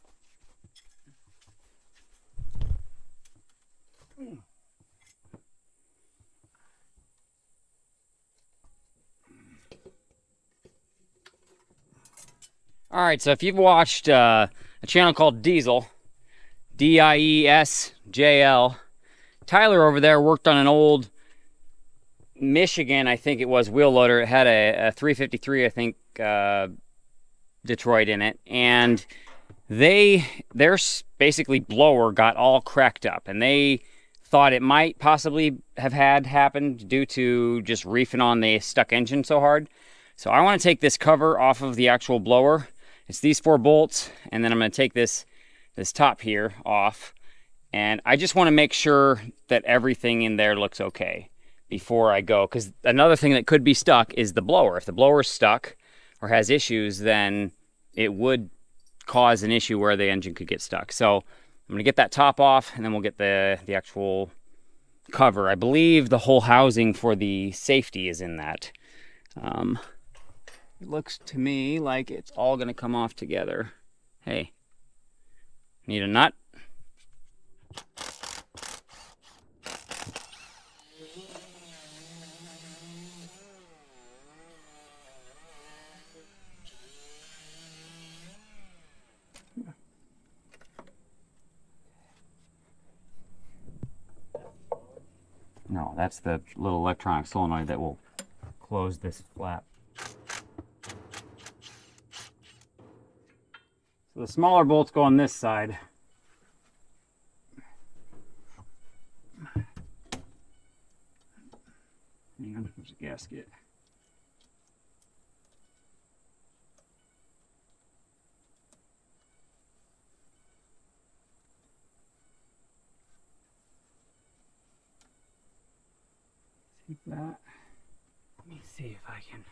All right, so if you've watched a channel called Diesel, D-I-E-S-J-L, Tyler over there worked on an old Michigan, I think it was, wheel loader. It had a 353, I think, Detroit in it, and their basically blower got all cracked up, and they thought it might possibly have happened due to just reefing on the stuck engine so hard. So I want to take this cover off of the actual blower. It's these 4 bolts, and then I'm going to take this top here off, and I just want to make sure that everything in there looks okay before I go, because another thing that could be stuck is the blower. If the blower's stuck or has issues, then it would cause an issue where the engine could get stuck. So I'm going to get that top off, and then we'll get the actual cover. I believe the whole housing for the safety is in that. It looks to me like it's all going to come off together. Hey, need a nut? No, that's the little electronic solenoid that will close this flap. So So the smaller bolts go on this side. Hang on, there's a gasket. Take that. Let me see if I can.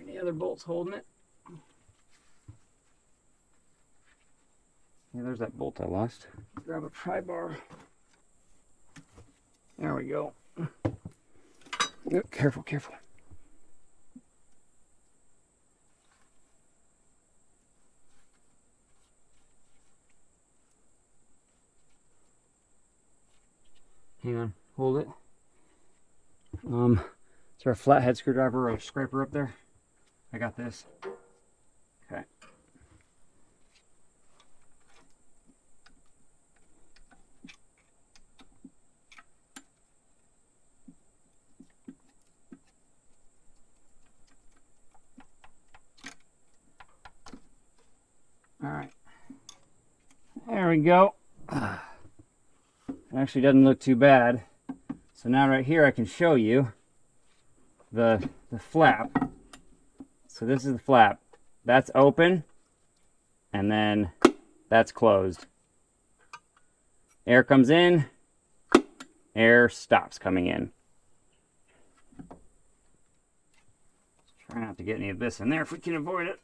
Any other bolts holding it? Yeah, there's that bolt I lost. Grab a pry bar. There we go. Oh, careful, careful. Hang on, hold it. Is there a flathead screwdriver or a scraper up there? I got this. Okay. All right. There we go. It actually doesn't look too bad. So now right here I can show you the flap. So this is the flap. That's open and then that's closed. Air comes in, air stops coming in. Try not to get any of this in there if we can avoid it.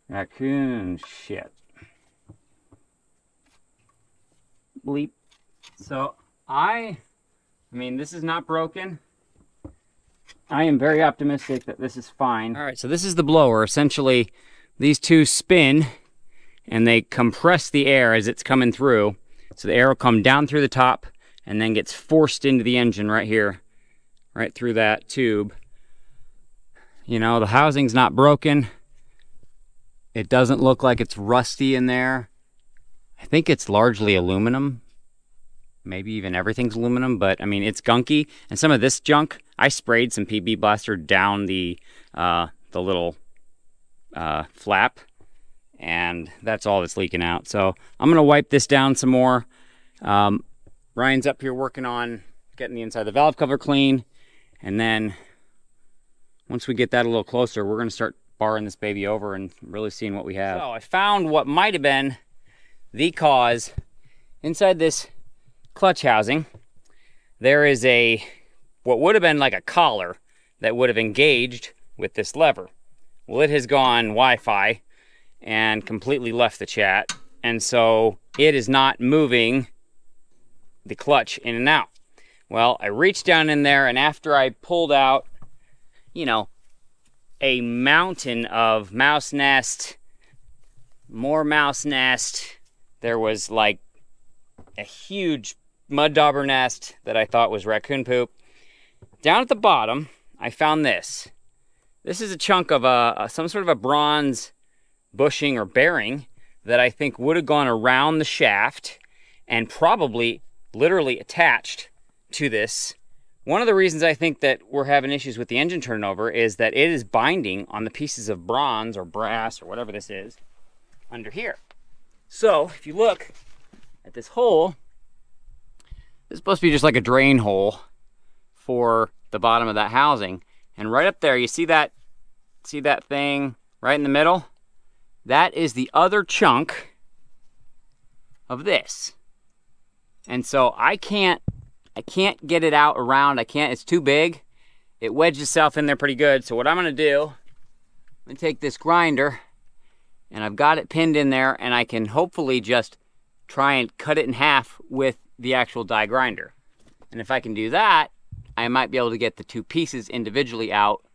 Raccoon shit. Bleep. So I mean, this is not broken. I am very optimistic that this is fine. All right, so this is the blower. Essentially, these two spin and they compress the air as it's coming through. So the air will come down through the top and then gets forced into the engine right here, right through that tube. You know, the housing's not broken. It doesn't look like it's rusty in there. I think it's largely aluminum. Maybe even everything's aluminum, but I mean, it's gunky. And some of this junk, I sprayed some PB Blaster down the little flap, and that's all that's leaking out. So I'm gonna wipe this down some more. Ryan's up here working on getting the inside of the valve cover clean. And then once we get that a little closer, we're gonna start barring this baby over and really seeing what we have. So I found what might have been the cause. Inside this clutch housing, there is what would have been like a collar that would have engaged with this lever. Well, it has gone Wi-Fi and completely left the chat, and so it is not moving the clutch in and out. Well, I reached down in there, and after I pulled out, you know, a mountain of mouse nest, more mouse nest. There was like a huge mud dauber nest that I thought was raccoon poop. Down at the bottom, I found this. This is a chunk of some sort of a bronze bushing or bearing that I think would have gone around the shaft and probably literally attached to this. One of the reasons I think that we're having issues with the engine turnover is that it is binding on the pieces of bronze or brass or whatever this is under here. So if you look at this hole, this is supposed to be just like a drain hole for the bottom of that housing. And right up there, you see that thing right in the middle? That is the other chunk of this. And so I can't get it out around. It's too big. It wedged itself in there pretty good. So what I'm gonna do, I'm gonna take this grinder, and I've got it pinned in there, and I can hopefully just try and cut it in half with the actual die grinder. And if I can do that, I might be able to get the two pieces individually out,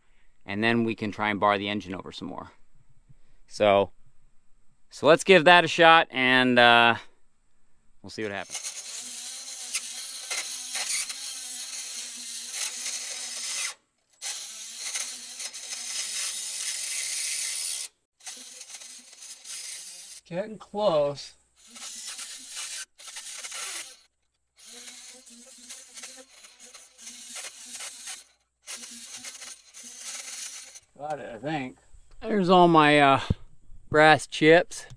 and then we can try and bar the engine over some more. So let's give that a shot, and we'll see what happens. Getting close. Got it, I think. There's all my brass chips.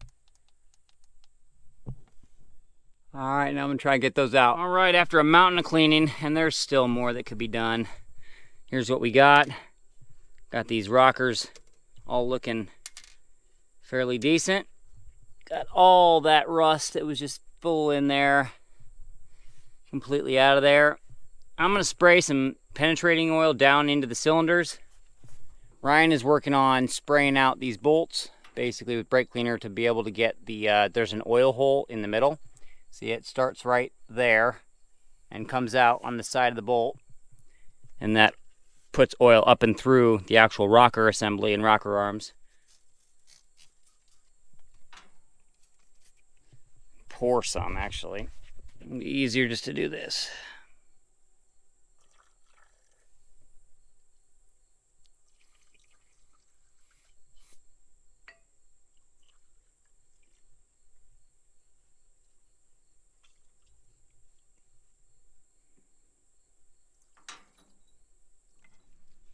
All right, now I'm gonna try and get those out. All right, after a mountain of cleaning, and there's still more that could be done. Here's what we got. Got these rockers all looking fairly decent. Got all that rust that was just full in there, completely out of there. I'm gonna spray some penetrating oil down into the cylinders. Ryan is working on spraying out these bolts, basically with brake cleaner, to be able to get the, there's an oil hole in the middle. See, it starts right there and comes out on the side of the bolt, and that puts oil up and through the actual rocker assembly and rocker arms. Pour some, actually. It'll be easier just to do this.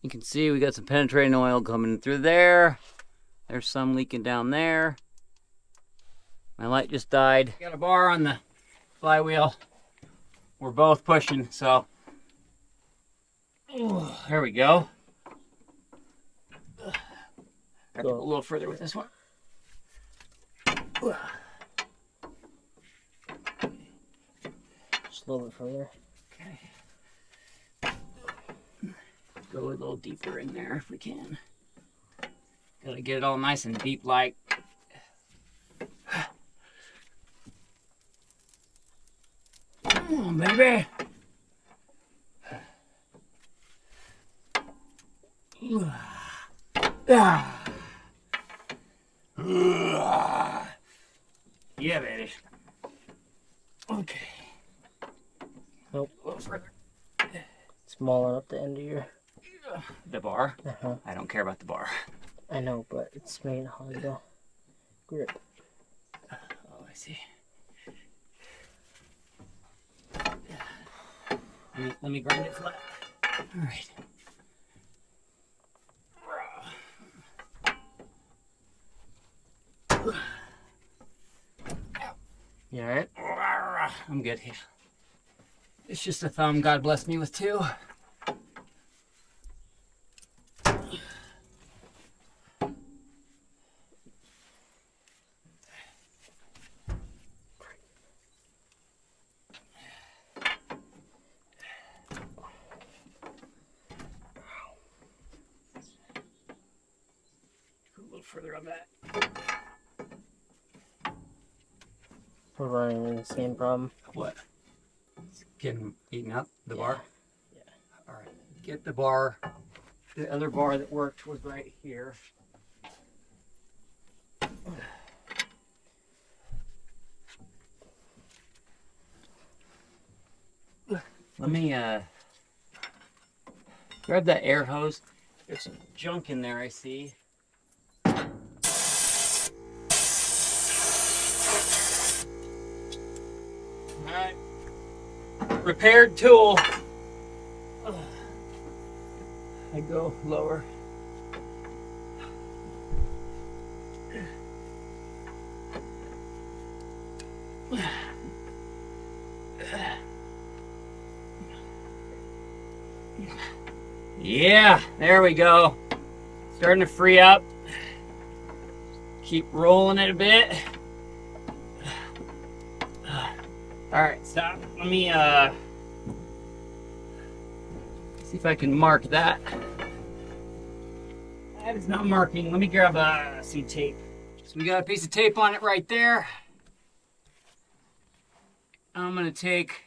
You can see we got some penetrating oil coming through there. There's some leaking down there. My light just died. Got a bar on the flywheel. We're both pushing, so. Ooh, there we go. Got to go a little further with this one. Just a little bit further. Okay. Go a little deeper in there if we can. Gotta get it all nice and deep like. Come on, baby. Yeah, baby. Okay. Nope. A little further. Smaller up the end of your... The bar? Uh-huh. I don't care about the bar. I know, but it's made hard to grip. Oh, I see. Let me grind it flat. All right. You alright? I'm good here. It's just a thumb. God bless me with two. Further on that. We're running into the same problem. What? It's getting eaten up, the bar? Yeah. All right, get the bar. The other bar that worked was right here. Let me grab that air hose. There's some junk in there, I see. Alright, repaired tool. I go lower. Yeah, there we go. Starting to free up. Keep rolling it a bit. All right, stop. Let me see if I can mark that. That is not marking. Let me grab some tape. So we got a piece of tape on it right there. I'm gonna take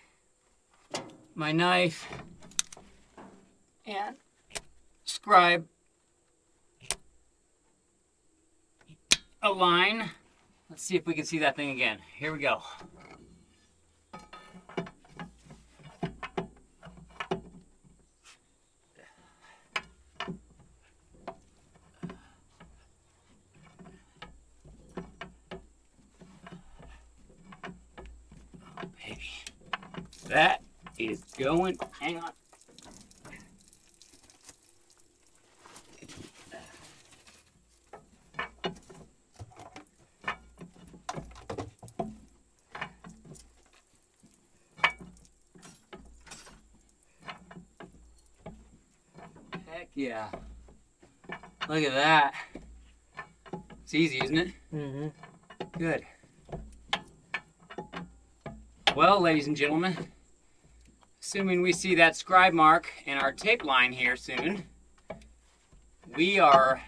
my knife and scribe a line. Let's see if we can see that thing again. Here we go. That is going, hang on. Heck yeah. Look at that. It's easy, isn't it? Mm-hmm. Good. Well, ladies and gentlemen, assuming we see that scribe mark in our tape line here soon, we have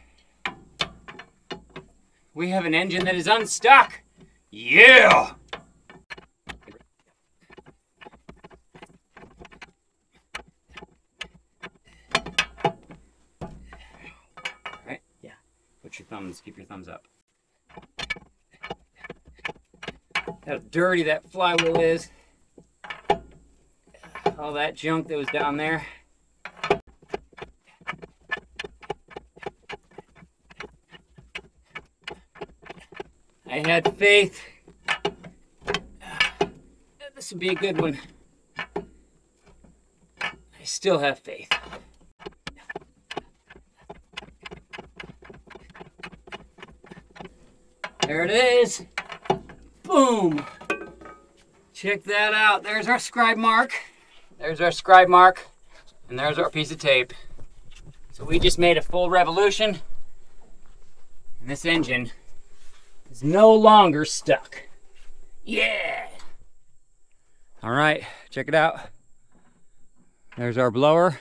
an engine that is unstuck. Yeah! Right? Yeah. Keep your thumbs up. How dirty that flywheel is. All that junk that was down there. I had faith. This would be a good one. I still have faith. There it is. Boom. Check that out. There's our scribe mark. There's our scribe mark. And there's our piece of tape. So we just made a full revolution. And this engine is no longer stuck. Yeah. All right, check it out. There's our blower.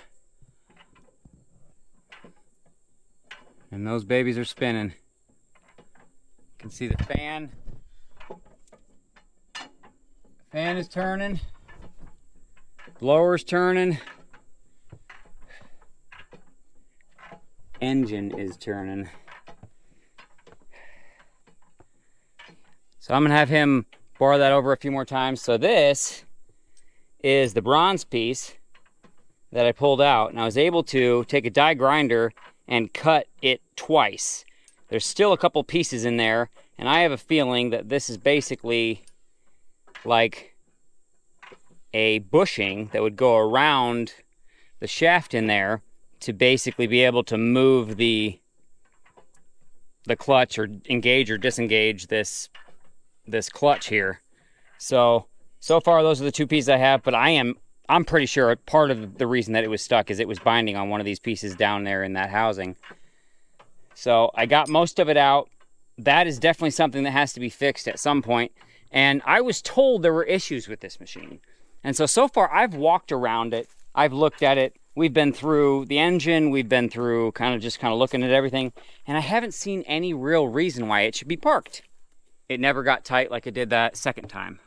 And those babies are spinning. You can see the fan. Fan is turning. Blower's turning. Engine is turning. So I'm gonna have him borrow that over a few more times. So this is the bronze piece that I pulled out, and I was able to take a die grinder and cut it twice. There's still a couple pieces in there, and I have a feeling that this is basically like a bushing that would go around the shaft in there to basically be able to move the clutch or engage or disengage this clutch here. So far those are the two pieces I have, but I'm pretty sure part of the reason that it was stuck is it was binding on one of these pieces down there in that housing. So I got most of it out. That is definitely something that has to be fixed at some point. And I was told there were issues with this machine. And so far I've walked around it. I've looked at it. We've been through the engine. We've been through kind of looking at everything. And I haven't seen any real reason why it should be parked. It never got tight like it did that second time.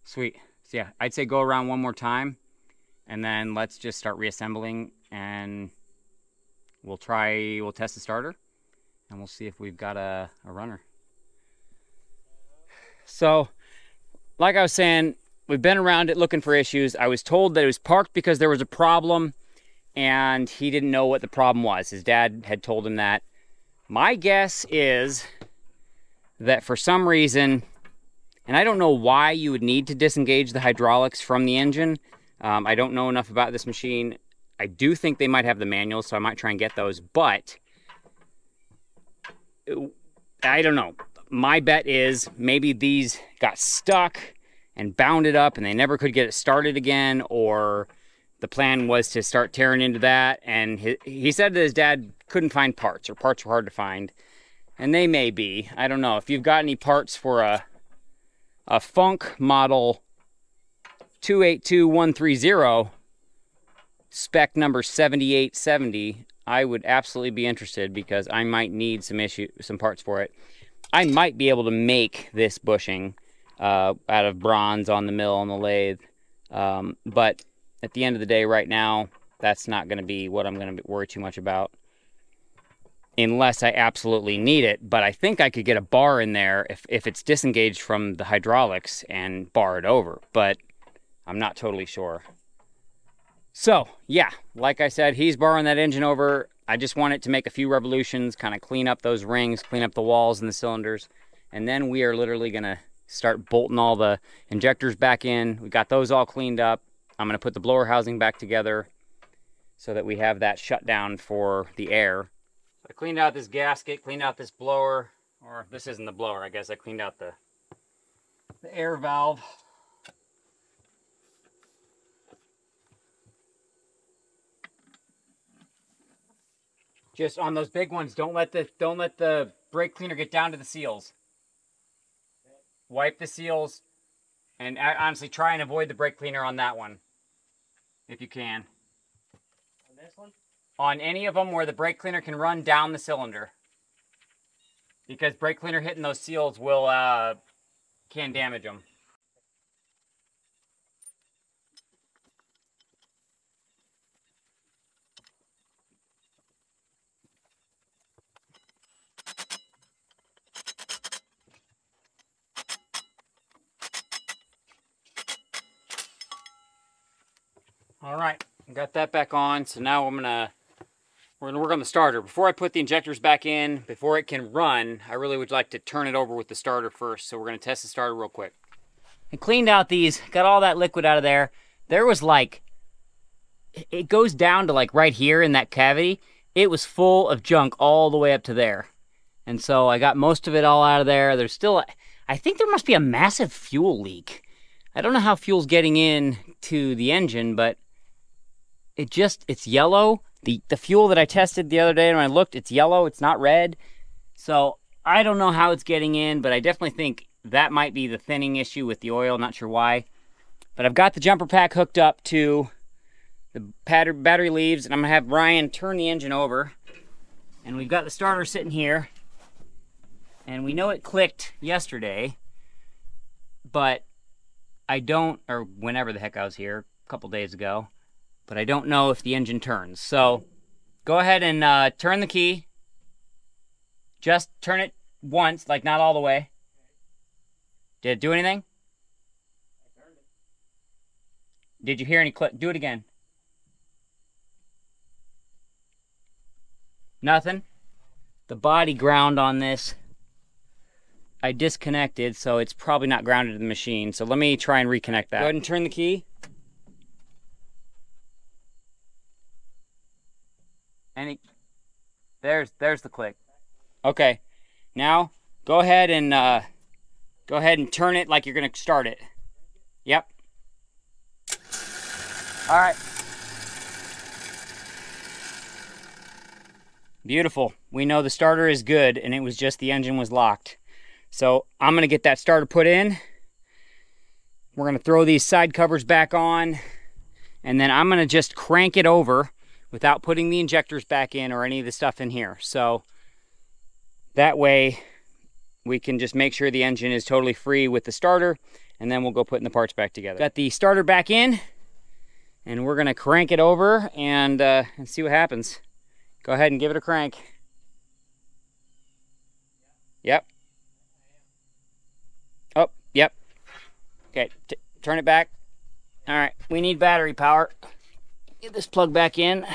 Sweet. So yeah, I'd say go around one more time. And then let's just start reassembling. And we'll test the starter. And we'll see if we've got a runner. So, like I was saying, we've been around it looking for issues. I was told that it was parked because there was a problem, and he didn't know what the problem was. His dad had told him that. My guess is that for some reason, and I don't know why you would need to disengage the hydraulics from the engine. I don't know enough about this machine. I do think they might have the manuals, so I might try and get those, but I don't know. My bet is maybe these got stuck and bounded up and they never could get it started again, or the plan was to start tearing into that, and he said that his dad couldn't find parts, or parts were hard to find, and they may be. I don't know. If you've got any parts for a Funk model 282130 spec number 7870, I would absolutely be interested, because I might need some parts for it. I might be able to make this bushing out of bronze on the mill on the lathe, but at the end of the day right now, that's not going to be what I'm going to worry too much about, unless I absolutely need it. But I think I could get a bar in there if it's disengaged from the hydraulics and bar it over, but I'm not totally sure. So yeah, like I said, he's borrowing that engine over. I just want it to make a few revolutions, kind of clean up those rings, clean up the walls and the cylinders, and then we are literally gonna start bolting all the injectors back in. We got those all cleaned up. I'm gonna put the blower housing back together so that we have that shut down for the air. So I cleaned out this gasket, cleaned out this blower, or this isn't the blower, I guess. I cleaned out the air valve. Just on those big ones, don't let the brake cleaner get down to the seals. Wipe the seals, and honestly, try and avoid the brake cleaner on that one, if you can. On this one? On any of them where the brake cleaner can run down the cylinder, because brake cleaner hitting those seals will can damage them. All right, got that back on. So now we're gonna work on the starter. Before I put the injectors back in, before it can run, I really would like to turn it over with the starter first. So we're gonna test the starter real quick. I cleaned out these, got all that liquid out of there. There was like, it goes down to like right here in that cavity. It was full of junk all the way up to there. And so I got most of it all out of there. There's still, I think there must be a massive fuel leak. I don't know how fuel's getting in to the engine, but it's yellow. The fuel that I tested the other day when I looked, it's yellow, it's not red. So I don't know how it's getting in, but I definitely think that might be the thinning issue with the oil, not sure why. But I've got the jumper pack hooked up to the battery leaves, and I'm gonna have Ryan turn the engine over. And we've got the starter sitting here. And we know it clicked yesterday, but I don't, or whenever the heck I was here, a couple days ago, but I don't know if the engine turns. So go ahead and turn the key. Just turn it once, like not all the way. Did it do anything? I turned it. Did you hear any click? Do it again. Nothing? The body ground on this, I disconnected, so it's probably not grounded to the machine. So let me try and reconnect that. Go ahead and turn the key. There's the click. Okay, now go ahead and turn it like you're gonna start it. Yep. All right. Beautiful. We know the starter is good, and it was just the engine was locked. So I'm gonna get that starter put in. We're gonna throw these side covers back on, and then I'm gonna just crank it over without putting the injectors back in or any of the stuff in here. So that way we can just make sure the engine is totally free with the starter, and then we'll go putting the parts back together. Got the starter back in, and we're gonna crank it over and see what happens. Go ahead and give it a crank. Yep. Oh, yep. Okay, turn it back. All right, we need battery power. Get this plug back in.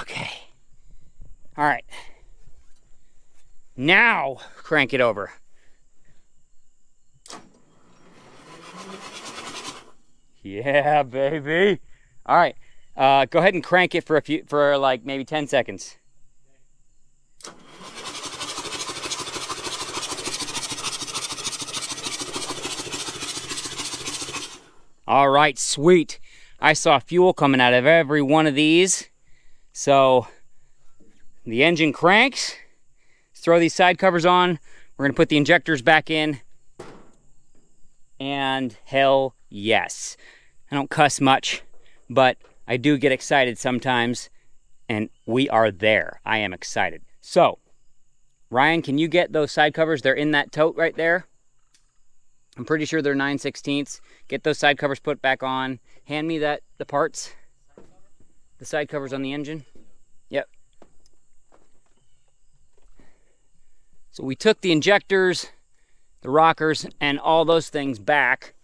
Okay. All right. Now, crank it over. Yeah, baby. All right. Go ahead and crank it for like maybe 10 seconds. All right, sweet. I saw fuel coming out of every one of these. So the engine cranks. Let's throw these side covers on. We're gonna put the injectors back in. And hell yes. I don't cuss much, but I do get excited sometimes, and we are there. I am excited. So, Ryan, can you get those side covers? They're in that tote right there. I'm pretty sure they're 9/16. Get those side covers put back on. Hand me the parts. The side covers on the engine. Yep. So we took the injectors, the rockers, and all those things back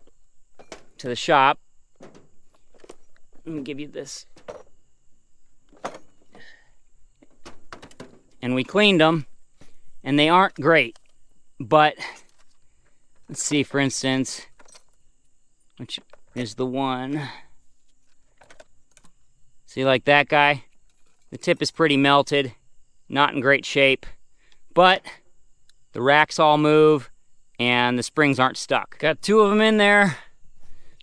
to the shop. Let me give you this. And we cleaned them, and they aren't great. But let's see, for instance, which is the one. See, like that guy? The tip is pretty melted, not in great shape, but the racks all move and the springs aren't stuck. Got 2 of them in there,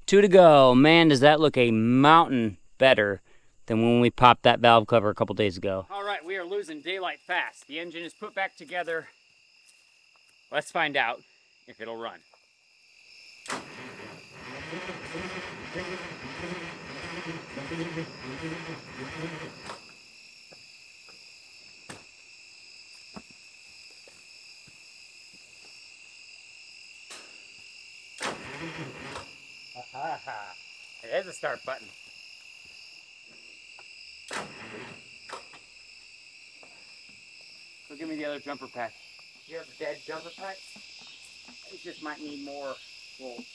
2 to go. Man, does that look a mountain better than when we popped that valve cover a couple days ago. All right, we are losing daylight fast. The engine is put back together. Let's find out if it'll run. It has a start button. Go give me the other jumper pack. You have a dead jumper pack? It just might need more bolts.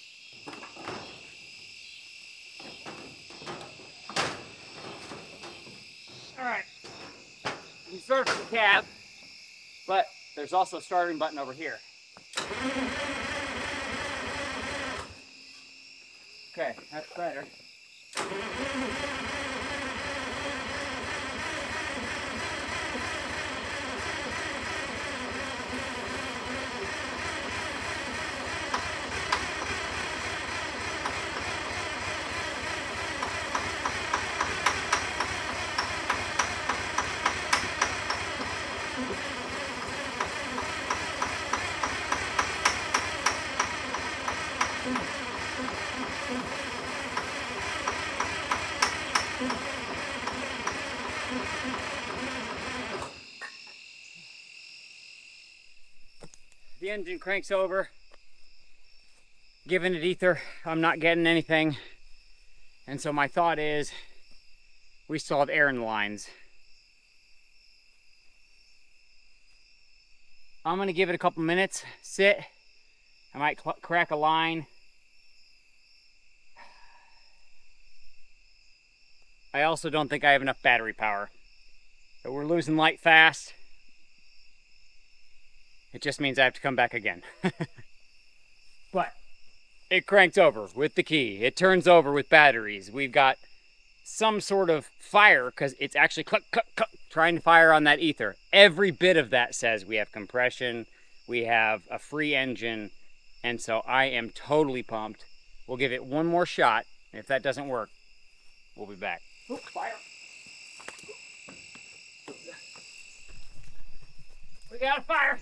Alright. You start from the cab, but there's also a starting button over here. Okay, that's better. The engine cranks over, giving it ether. I'm not getting anything. And so my thought is, we still have air in the lines. I'm gonna give it a couple minutes, sit. I might crack a line. I also don't think I have enough battery power. But we're losing light fast. It just means I have to come back again. But it cranks over with the key. It turns over with batteries. We've got some sort of fire because it's actually cluck, cluck, cluck, trying to fire on that ether. Every bit of that says we have compression, we have a free engine, and so I am totally pumped. We'll give it one more shot. If that doesn't work, we'll be back. Oh, fire. We got a fire.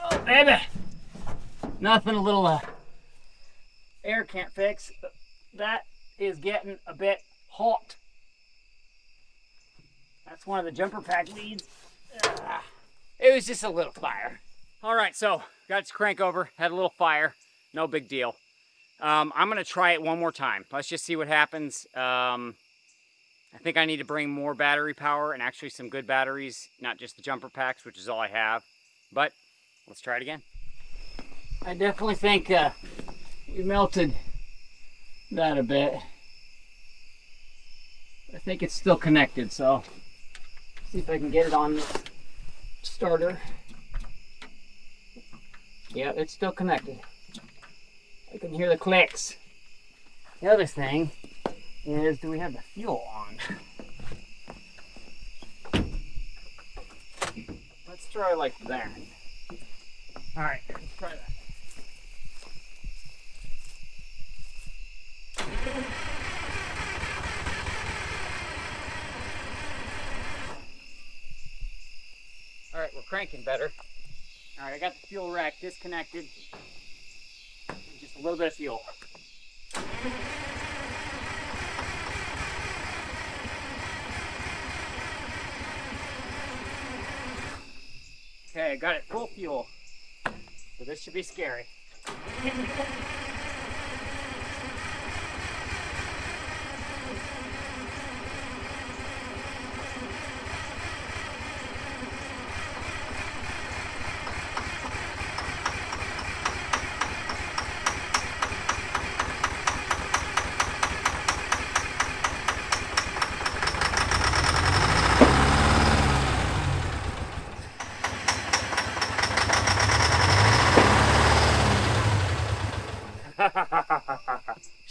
Oh, baby. Nothing a little air can't fix. That is getting a bit hot. That's one of the jumper pack leads. It was just a little fire. All right, so got its crank over, had a little fire. No big deal. I'm gonna try it one more time. Let's just see what happens. I think I need to bring more battery power and actually some good batteries, not just the jumper packs, which is all I have. But let's try it again. I definitely think we melted that a bit. I think it's still connected, so see if I can get it on the starter. Yeah, it's still connected. I can hear the clicks. The other thing is, do we have the fuel on? Let's try like that. All right, let's try that. All right, we're cranking better. All right, I got the fuel rack disconnected. Just a little bit of fuel. Okay, I got it full fuel. So this should be scary.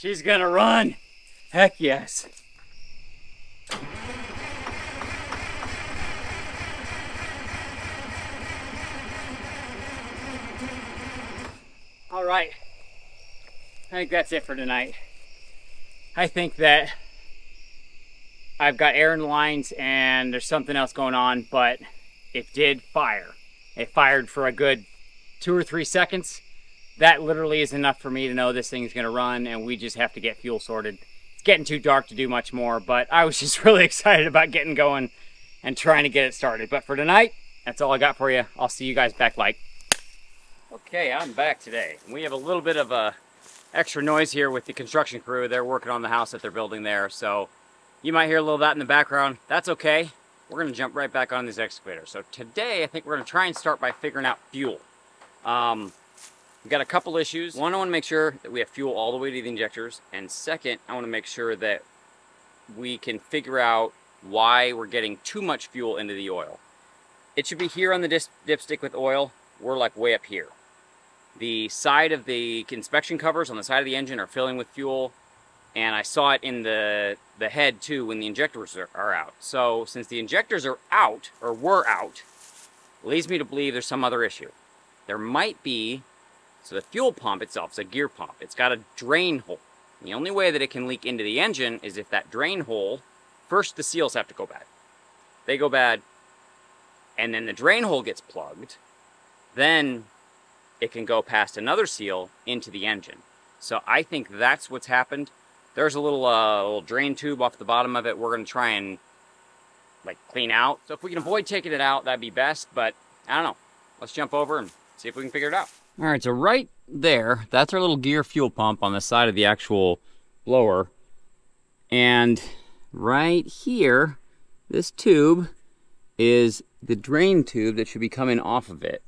She's gonna run. Heck yes. All right. I think that's it for tonight. I think that I've got air in the lines and there's something else going on, but it did fire. It fired for a good 2 or 3 seconds. That literally is enough for me to know this thing's gonna run, and we just have to get fuel sorted. It's getting too dark to do much more, but I was just really excited about getting going and trying to get it started. But for tonight, that's all I got for you. I'll see you guys back like. Okay, I'm back today. We have a little bit of a extra noise here with the construction crew. They're working on the house that they're building there, so you might hear a little of that in the background. That's okay. We're gonna jump right back on this excavator. So today, I think we're gonna try and start by figuring out fuel. We've got a couple issues. One, I wanna make sure that we have fuel all the way to the injectors. And second, I wanna make sure that we can figure out why we're getting too much fuel into the oil. It should be here on the dipstick with oil. We're like way up here. The side of the inspection covers on the side of the engine are filling with fuel, and I saw it in the head too when the injectors are out. So since the injectors are out, or were out, leads me to believe there's some other issue. There might be, so the fuel pump itself is a gear pump. It's got a drain hole. The only way that it can leak into the engine is if that drain hole, first the seals have to go bad. They go bad, and then the drain hole gets plugged, then it can go past another seal into the engine. So I think that's what's happened. There's a little drain tube off the bottom of it we're gonna try and like clean out. So if we can avoid taking it out, that'd be best, but I don't know. Let's jump over and see if we can figure it out. All right, so right there, that's our little gear fuel pump on the side of the actual blower. And right here, this tube is the drain tube that should be coming off of it.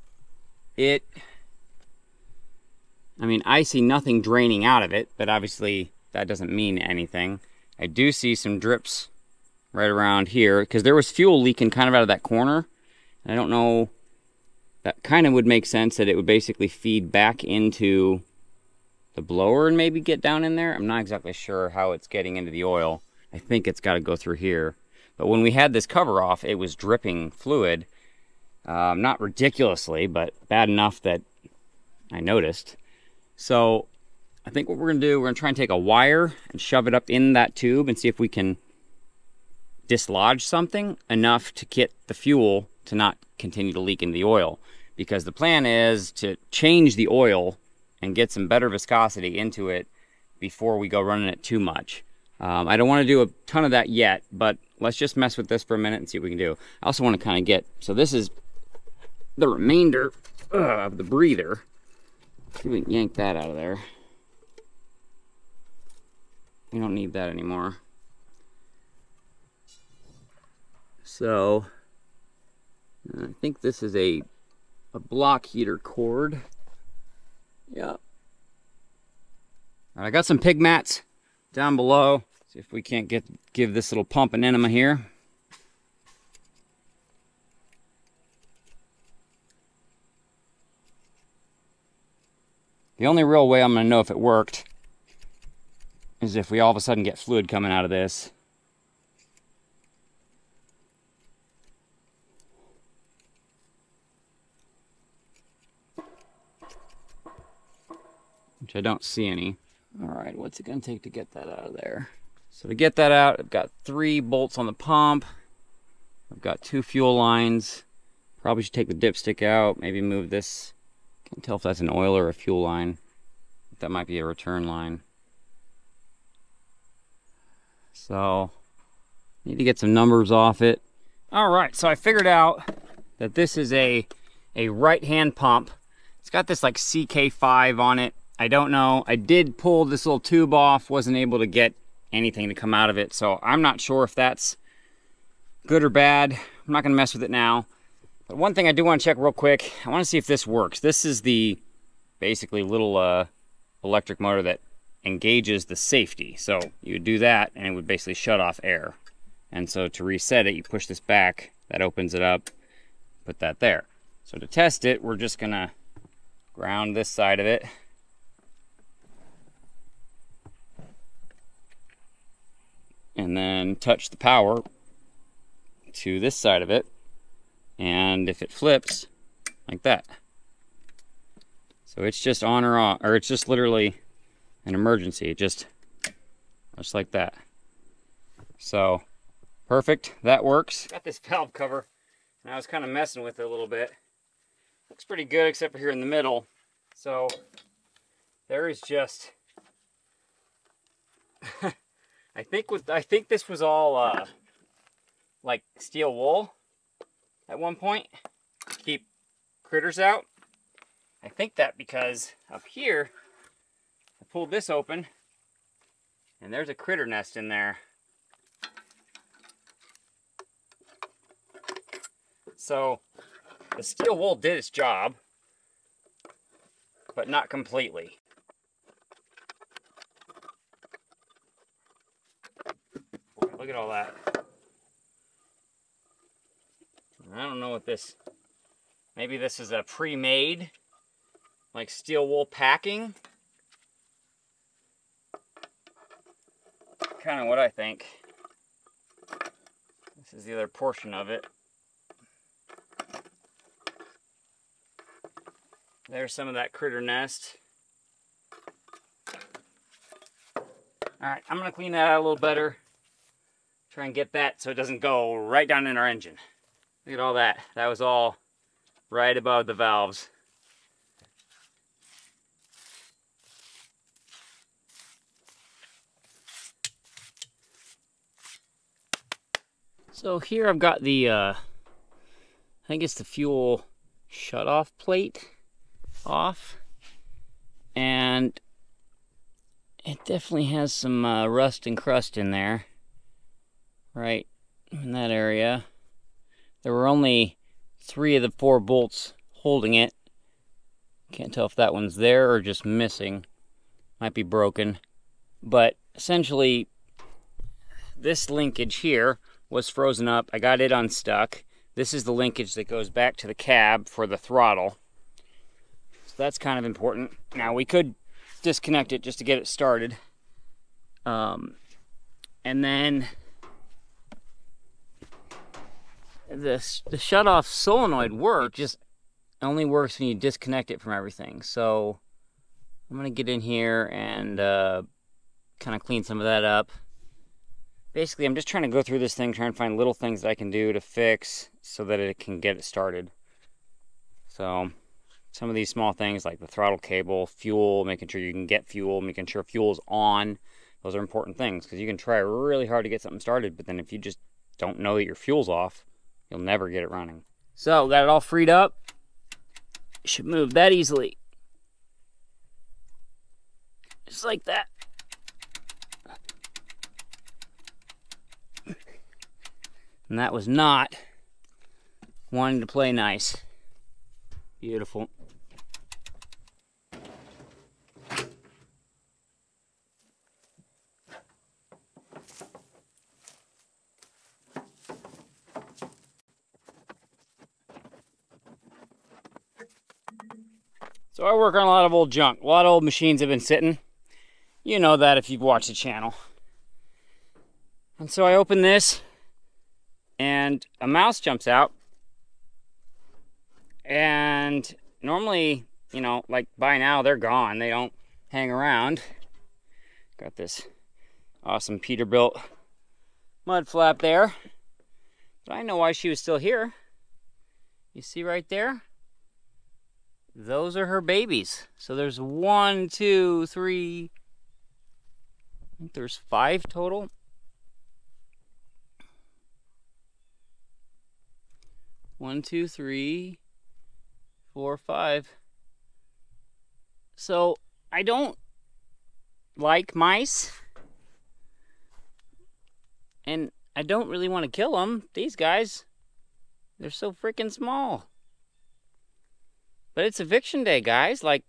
I mean, I see nothing draining out of it, but obviously that doesn't mean anything. I do see some drips right around here, because there was fuel leaking kind of out of that corner. And I don't know, that kind of would make sense that it would basically feed back into the blower and maybe get down in there. I'm not exactly sure how it's getting into the oil. I think it's got to go through here. But when we had this cover off, it was dripping fluid. Not ridiculously, but bad enough that I noticed. So I think what we're gonna do, we're gonna try and take a wire and shove it up in that tube and see if we can dislodge something enough to get the fuel to not continue to leak into the oil. Because the plan is to change the oil and get some better viscosity into it before we go running it too much. I don't want to do a ton of that yet, but let's just mess with this for a minute and see what we can do. I also want to kind of get, so this is the remainder of the breather. See if we can yank that out of there. We don't need that anymore. So, I think this is a block heater cord. Yep. I got some pig mats down below. See if we can't give this little pump an enema here. The only real way I'm going to know if it worked is if we all of a sudden get fluid coming out of this. Which I don't see any. All right, what's it going to take to get that out of there? So to get that out, I've got 3 bolts on the pump. I've got 2 fuel lines. Probably should take the dipstick out, maybe move this. Can't tell if that's an oil or a fuel line. That might be a return line. So, need to get some numbers off it. All right, so I figured out that this is a right-hand pump. It's got this like CK5 on it. I don't know. I did pull this little tube off, wasn't able to get anything to come out of it. So I'm not sure if that's good or bad. I'm not gonna mess with it now. But one thing I do want to check real quick, I want to see if this works. This is the basically little electric motor that engages the safety. So you would do that and it would basically shut off air. And so to reset it, you push this back, that opens it up, put that there. So to test it, we're just gonna ground this side of it. and then touch the power to this side of it, and if it flips like that, so it's just on or off, or it's just literally an emergency, just like that. So perfect, that works. Got this valve cover and I was kind of messing with it a little bit. Looks pretty good except for here in the middle. So there is just I think this was all like steel wool at one point to keep critters out. I think that because up here I pulled this open and there's a critter nest in there. So the steel wool did its job, but not completely. Look at all that. I don't know what this, maybe this is a pre-made, like steel wool packing. Kind of what I think. This is the other portion of it. There's some of that critter nest. Alright, I'm going to clean that out a little better. Try and get that so it doesn't go right down in our engine. Look at all that. That was all right above the valves. So here I've got the, I think it's the fuel shutoff plate off, and it definitely has some rust and crust in there, right in that area. There were only 3 of the 4 bolts holding it. Can't tell if that one's there or just missing. Might be broken, but essentially this linkage here was frozen up. I got it unstuck. This is the linkage that goes back to the cab for the throttle. So that's kind of important. Now we could disconnect it just to get it started. And then the shutoff solenoid works, just only works when you disconnect it from everything. So I'm gonna get in here and kind of clean some of that up. Basically, I'm just trying to go through this thing, trying to find little things that I can do to fix so that it can get it started. So some of these small things like the throttle cable, fuel, making sure you can get fuel, making sure fuel's on. Those are important things because you can try really hard to get something started, but then if you just don't know that your fuel's off, you'll never get it running. So got it all freed up. Should move that easily. Just like that. And that was not wanting to play nice. Beautiful. So I work on a lot of old junk. A lot of old machines have been sitting. You know that if you've watched the channel. And so I open this, and a mouse jumps out. And normally, you know, like by now they're gone. They don't hang around. Got this awesome Peterbilt mud flap there. But I know why she was still here. You see right there? Those are her babies. So there's 1, 2, 3, I think there's 5 total. 1, 2, 3, 4, 5. So I don't like mice, and I don't really want to kill them. These guys, they're so freaking small. But it's eviction day, guys. Like,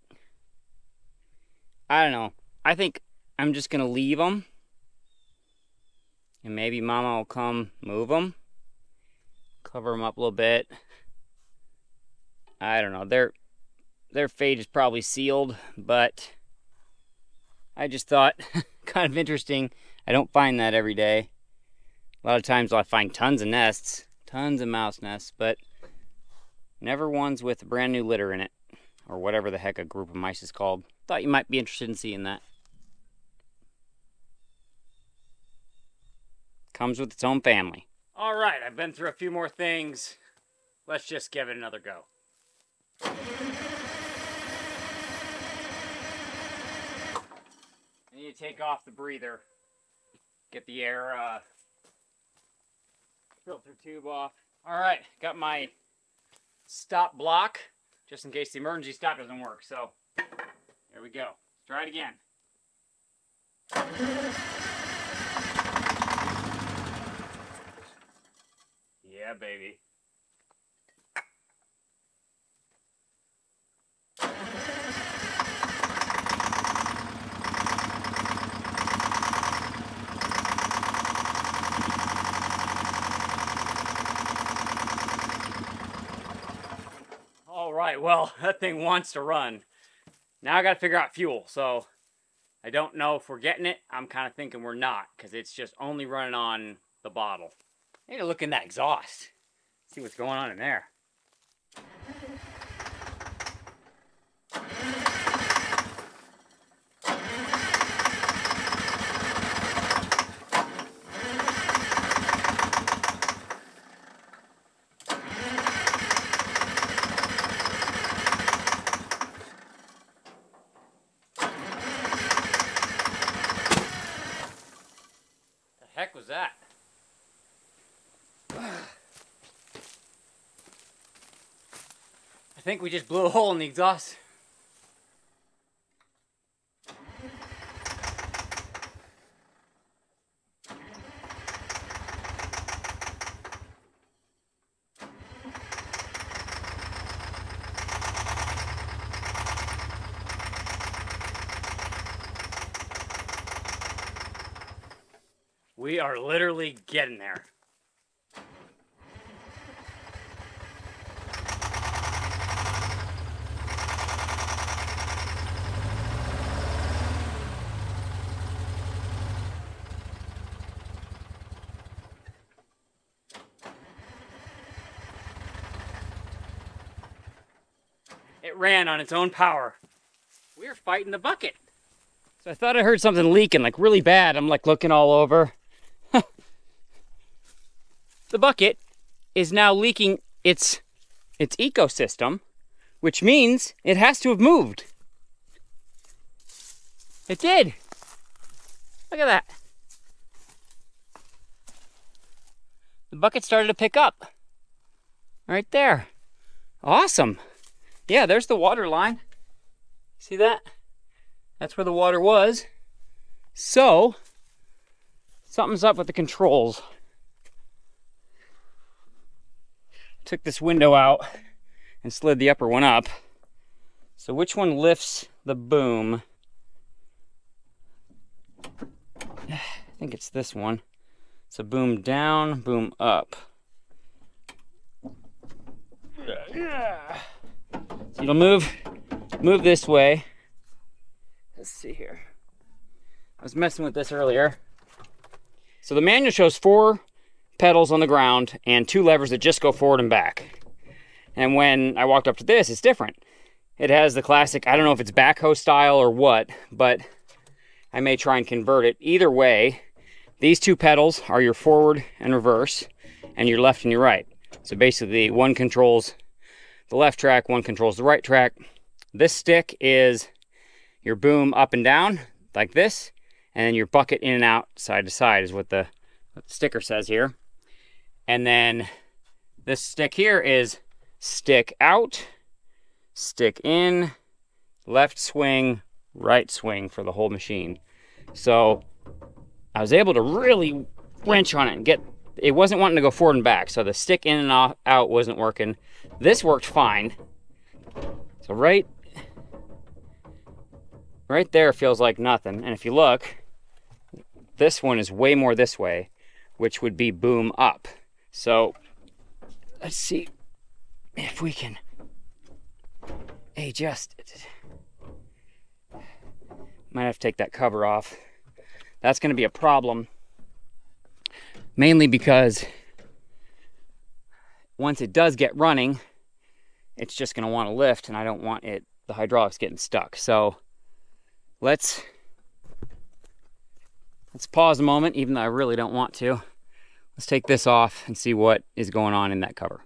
I don't know. I think I'm just gonna leave them, and maybe Mama will come move them. Cover them up a little bit. I don't know. Their fate is probably sealed, but I just thought kind of interesting. I don't find that every day. A lot of times I find tons of nests, tons of mouse nests, but never ones with brand new litter in it, or whatever the heck a group of mice is called. Thought you might be interested in seeing that. Comes with its own family. All right, I've been through a few more things. Let's just give it another go. I need to take off the breather, get the air filter tube off. All right, got my stop block, just in case the emergency stop doesn't work. So, there we go. Let's try it again. Yeah, baby. All right, well, that thing wants to run. Now I got to figure out fuel, so I don't know if we're getting it. I'm kind of thinking we're not, because it's just only running on the bottle. I need to look in that exhaust, see what's going on in there. The heck was that? I think we just blew a hole in the exhaust. We are literally getting there. It ran on its own power. We were fighting the bucket. So I thought I heard something leaking, like really bad. I'm like looking all over. The bucket is now leaking its ecosystem, which means it has to have moved. It did. Look at that. The bucket started to pick up. Right there. Awesome. Yeah, there's the water line. See that? That's where the water was. So, something's up with the controls. Took this window out and slid the upper one up. So which one lifts the boom? I think it's this one. So boom down, boom up. So it'll move this way. Let's see here. I was messing with this earlier. So the manual shows 4 pedals on the ground and 2 levers that just go forward and back. And when I walked up to this, it's different. It has the classic, I don't know if it's backhoe style or what, but I may try and convert it. Either way, these 2 pedals are your forward and reverse, and your left and your right. So basically, one controls the left track, one controls the right track. This stick is your boom up and down, like this, and then your bucket in and out, side to side, is what the sticker says here. And then this stick here is stick out, stick in, left swing, right swing for the whole machine. So I was able to really wrench on it and get, it wasn't wanting to go forward and back, so the stick in and out wasn't working. This worked fine. So right there feels like nothing. And if you look, this one is way more this way, which would be boom up. So let's see if we can adjust it. Might have to take that cover off. That's going to be a problem mainly because once it does get running, it's just going to want to lift, and I don't want the hydraulics getting stuck. So let's pause a moment, even though I really don't want to. Let's take this off and see what is going on in that cover.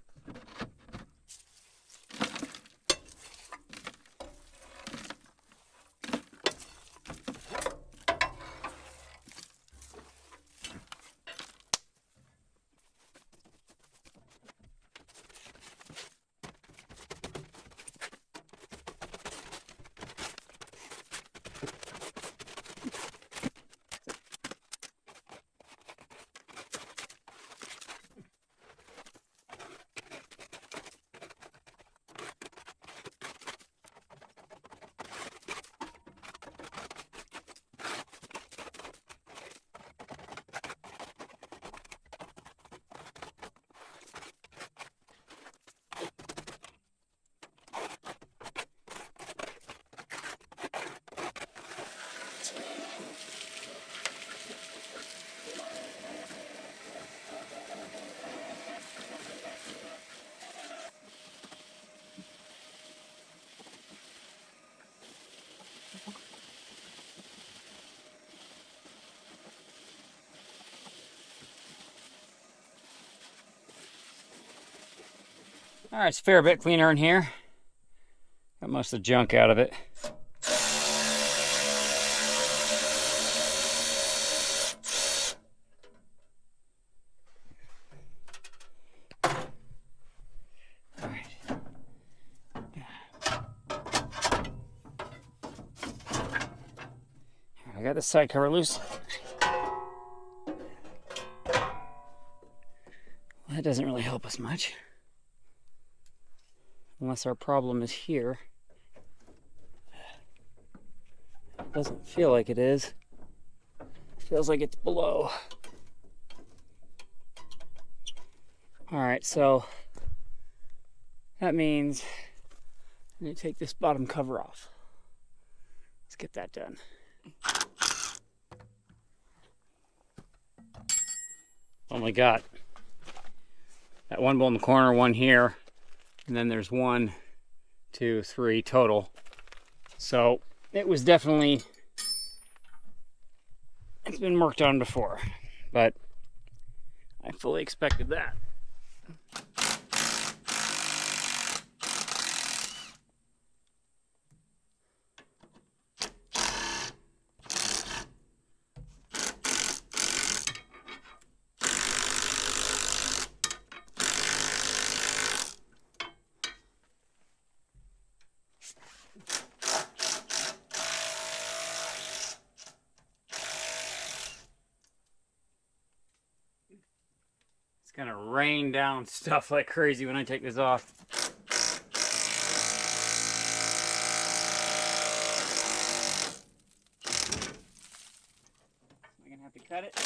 All right, it's a fair bit cleaner in here. Got most of the junk out of it. All right. I got the side cover loose. Well, that doesn't really help us much. Unless our problem is here. It doesn't feel like it is. It feels like it's below. Alright, so that means I need to take this bottom cover off. Let's get that done. Only got that one bolt in the corner, one here. And then there's 1, 2, 3 total. So it was definitely, it's been worked on before, but I fully expected that. It's gonna rain down stuff like crazy when I take this off. Am I gonna have to cut it?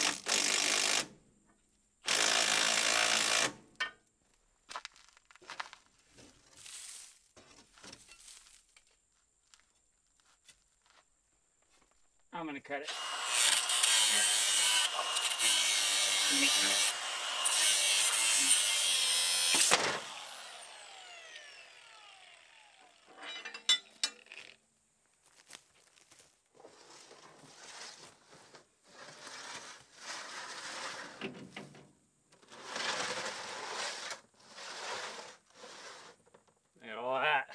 I'm gonna cut it. Look at all that.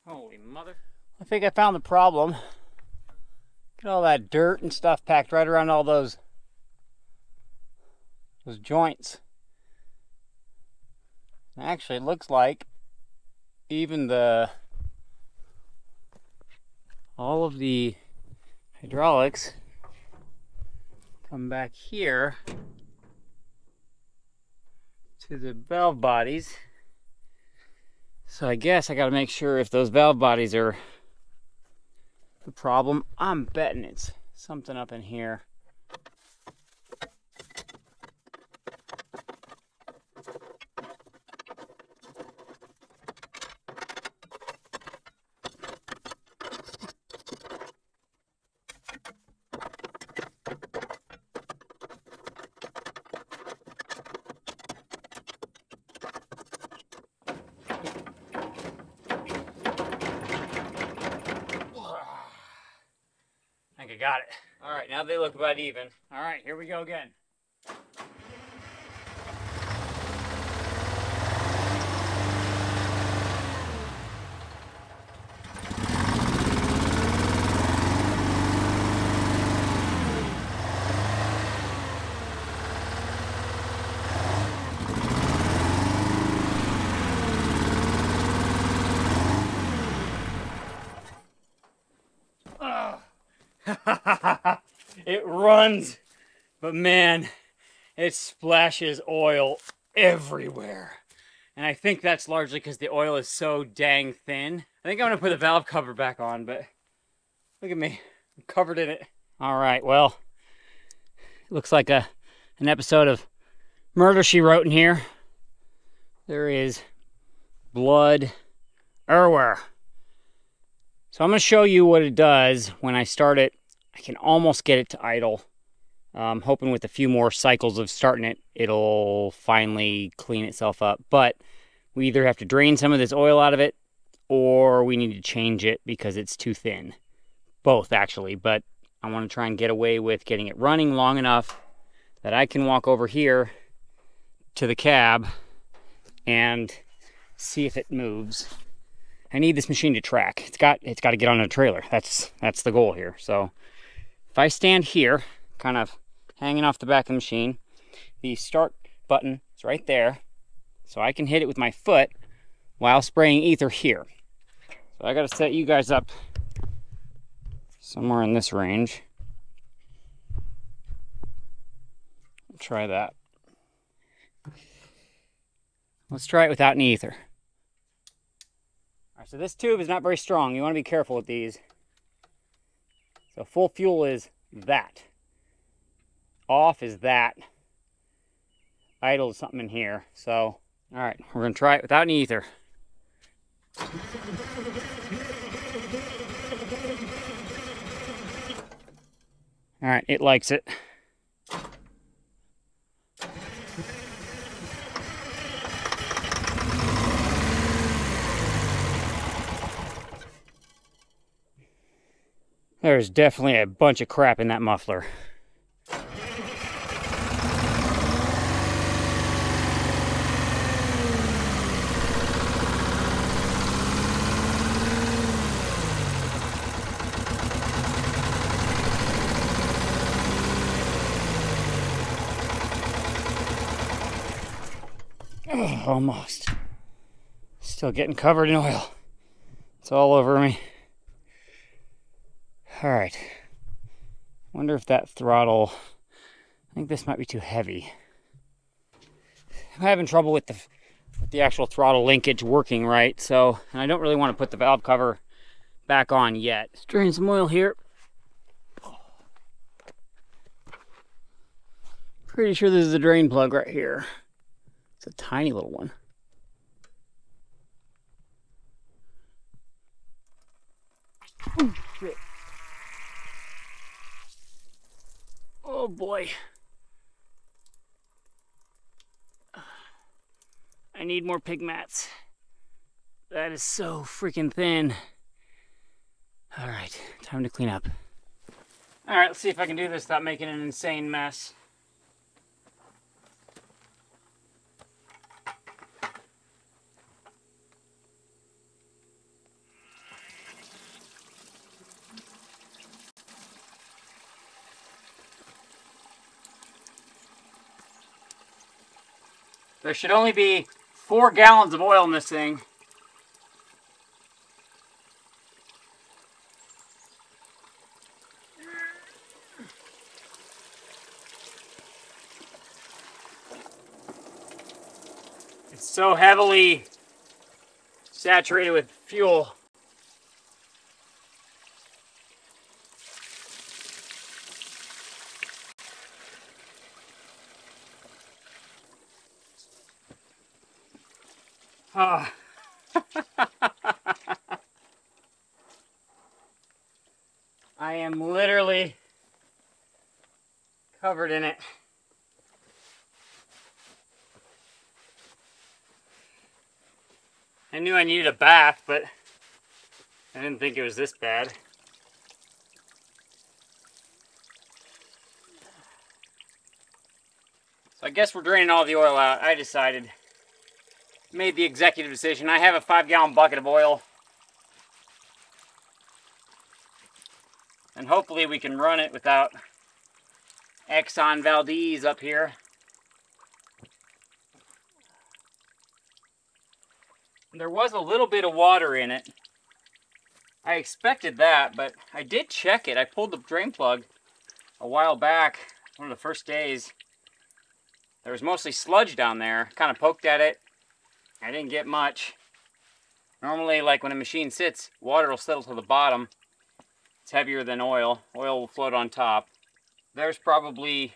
Holy mother. I think I found the problem. Get all that dirt and stuff packed right around all those joints. Actually, it looks like even all of the hydraulics come back here to the valve bodies. So I guess I got to make sure if those valve bodies are the problem. I'm betting it's something up in here. got it. All right, now they look about even. All right, here we go again. It runs, but man, it splashes oil everywhere. And I think that's largely because the oil is so dang thin. I think I'm gonna put the valve cover back on, but look at me, I'm covered in it. All right, well, it looks like an episode of Murder, She Wrote in here. There is blood everywhere. So I'm gonna show you what it does when I start it. I can almost get it to idle. I'm hoping with a few more cycles of starting it, it'll finally clean itself up. But we either have to drain some of this oil out of it, or we need to change it because it's too thin. Both, actually, but I want to try and get away with getting it running long enough that I can walk over here to the cab and see if it moves. I need this machine to track. It's got to get on a trailer. That's the goal here. So if I stand here, kind of hanging off the back of the machine, the start button is right there. So I can hit it with my foot while spraying ether here. So I got to set you guys up somewhere in this range. Try that. Let's try it without any ether. All right, so this tube is not very strong. You want to be careful with these. So full fuel is that. Off is that. Idle is something in here. So, all right, we're going to try it without any ether. All right, it likes it. There's definitely a bunch of crap in that muffler. Oh, almost. Still getting covered in oil. It's all over me. All right. Wonder if that throttle, I think this might be too heavy. I'm having trouble with the actual throttle linkage working right, so, and I don't really want to put the valve cover back on yet. Let's drain some oil here. Pretty sure this is a drain plug right here. It's a tiny little one. Oh, shit. Oh boy. I need more pig mats. That is so freaking thin. All right, time to clean up. All right, let's see if I can do this without making an insane mess. There should only be 4 gallons of oil in this thing. It's so heavily saturated with fuel. Oh. I am literally covered in it. I knew I needed a bath, but I didn't think it was this bad. So I guess we're draining all the oil out. I decided, made the executive decision. I have a 5-gallon bucket of oil. And hopefully we can run it without Exxon Valdez up here. There was a little bit of water in it. I expected that, but I did check it. I pulled the drain plug a while back, one of the first days. There was mostly sludge down there. Kind of poked at it. I didn't get much. Normally, like when a machine sits, water will settle to the bottom. It's heavier than oil. Oil will float on top. There's probably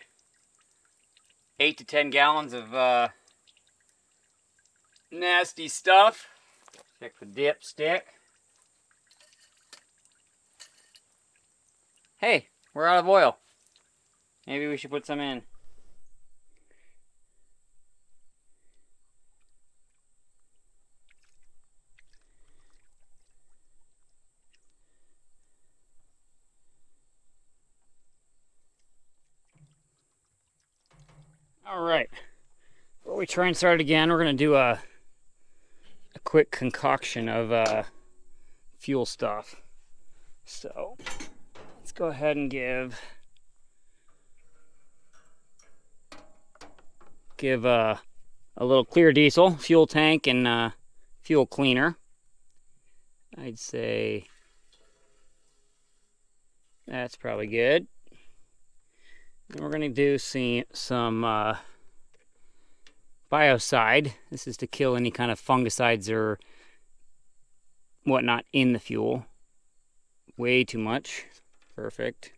8 to 10 gallons of nasty stuff. Check the dipstick. Hey, we're out of oil. Maybe we should put some in. All right, before we try and start again, we're going to do a quick concoction of fuel stuff. So let's go ahead and give a little clear diesel, fuel tank, and fuel cleaner. I'd say that's probably good. And we're going to do some biocide. This is to kill any kind of fungicides or whatnot in the fuel. Way too much. Perfect.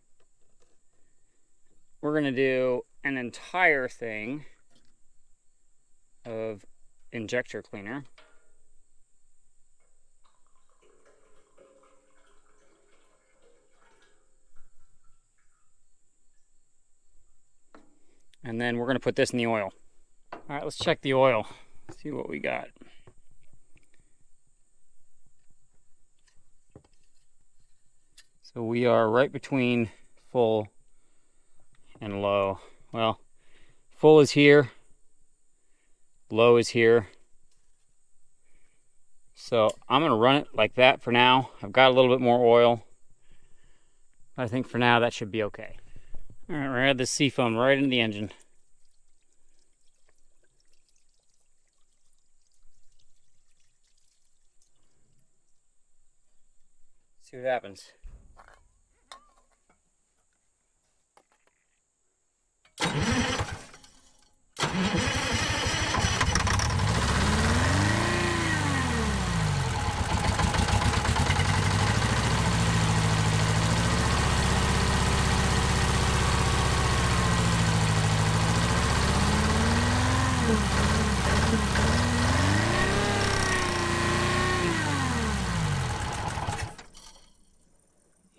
We're going to do an entire thing of injector cleaner. And then we're going to put this in the oil. All right, let's check the oil. See what we got. So we are right between full and low. Well, full is here. Low is here. So I'm going to run it like that for now. I've got a little bit more oil. I think for now that should be okay. All right, we're going to add the seafoam right into the engine. See what happens.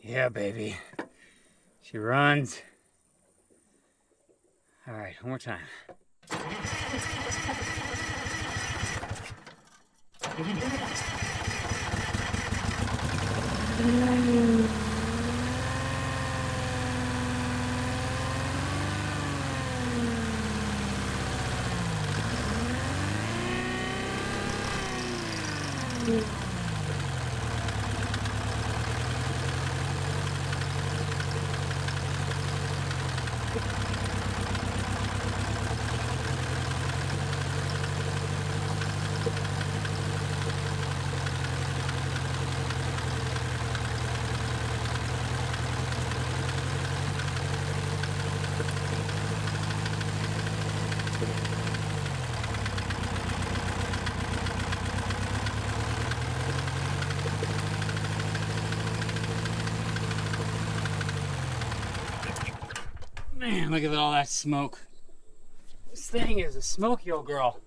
Yeah, baby. She runs. All right, one more time. Man, look at all that smoke. This thing is a smoky old girl.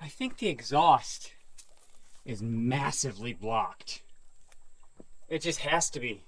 I think the exhaust is massively blocked. It just has to be.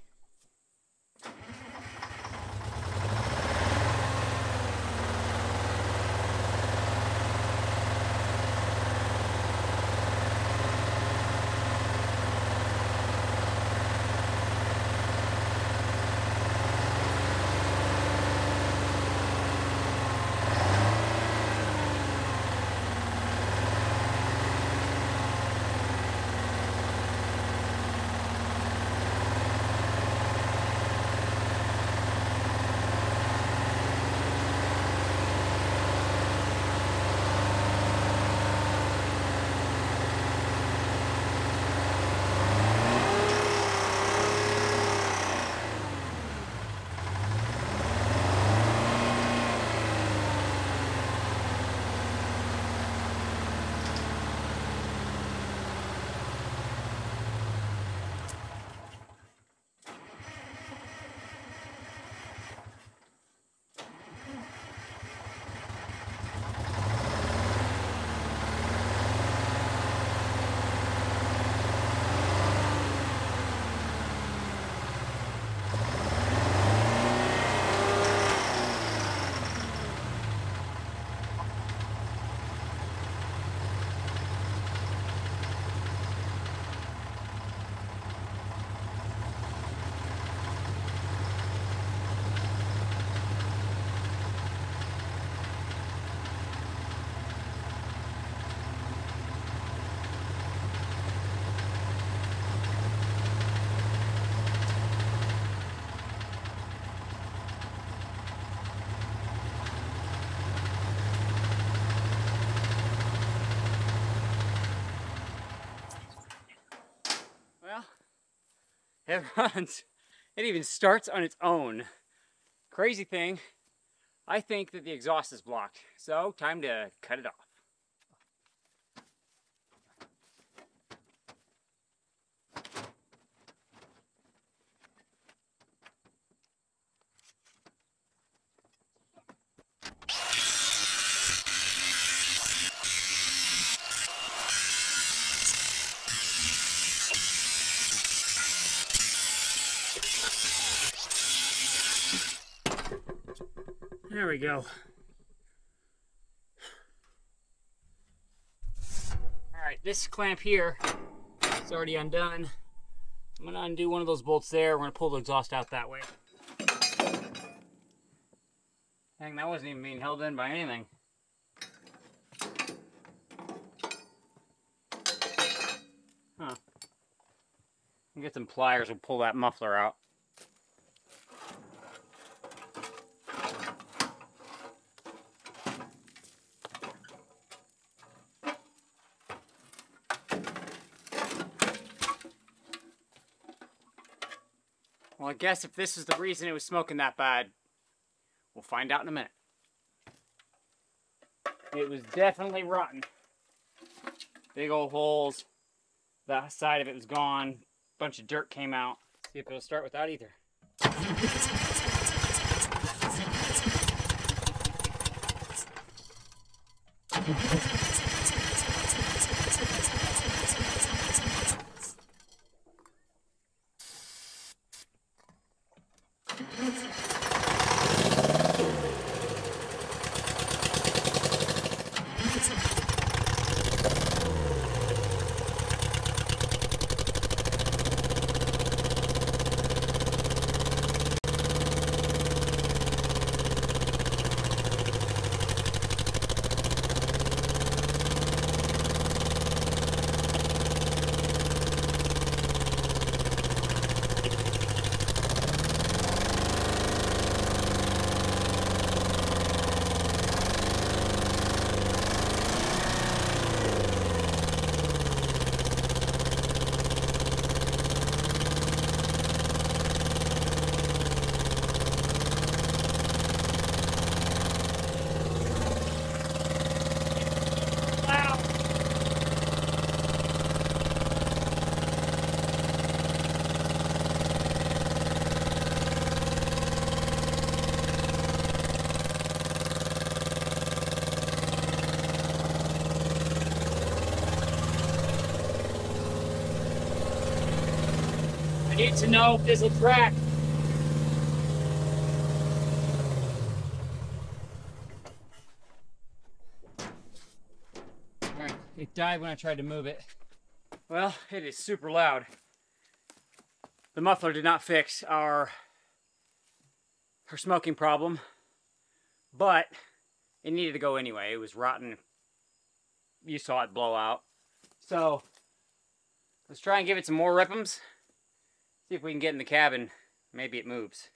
It runs. It even starts on its own. Crazy thing, I think that the exhaust is blocked. So, time to cut it off. There we go. Alright, this clamp here is already undone. I'm going to undo one of those bolts there. We're going to pull the exhaust out that way. Dang, that wasn't even being held in by anything. Huh. We'll get some pliers, we'll pull that muffler out. Well, I guess if this is the reason it was smoking that bad, we'll find out in a minute. It was definitely rotten. Big old holes. That side of it was gone. Bunch of dirt came out. See if it'll start without either. I need to know if this will track. Alright, it died when I tried to move it. Well, it is super loud. The muffler did not fix our smoking problem, but it needed to go anyway. It was rotten. You saw it blow out. So, let's try and give it some more rip'ems. See if we can get in the cabin. Maybe it moves.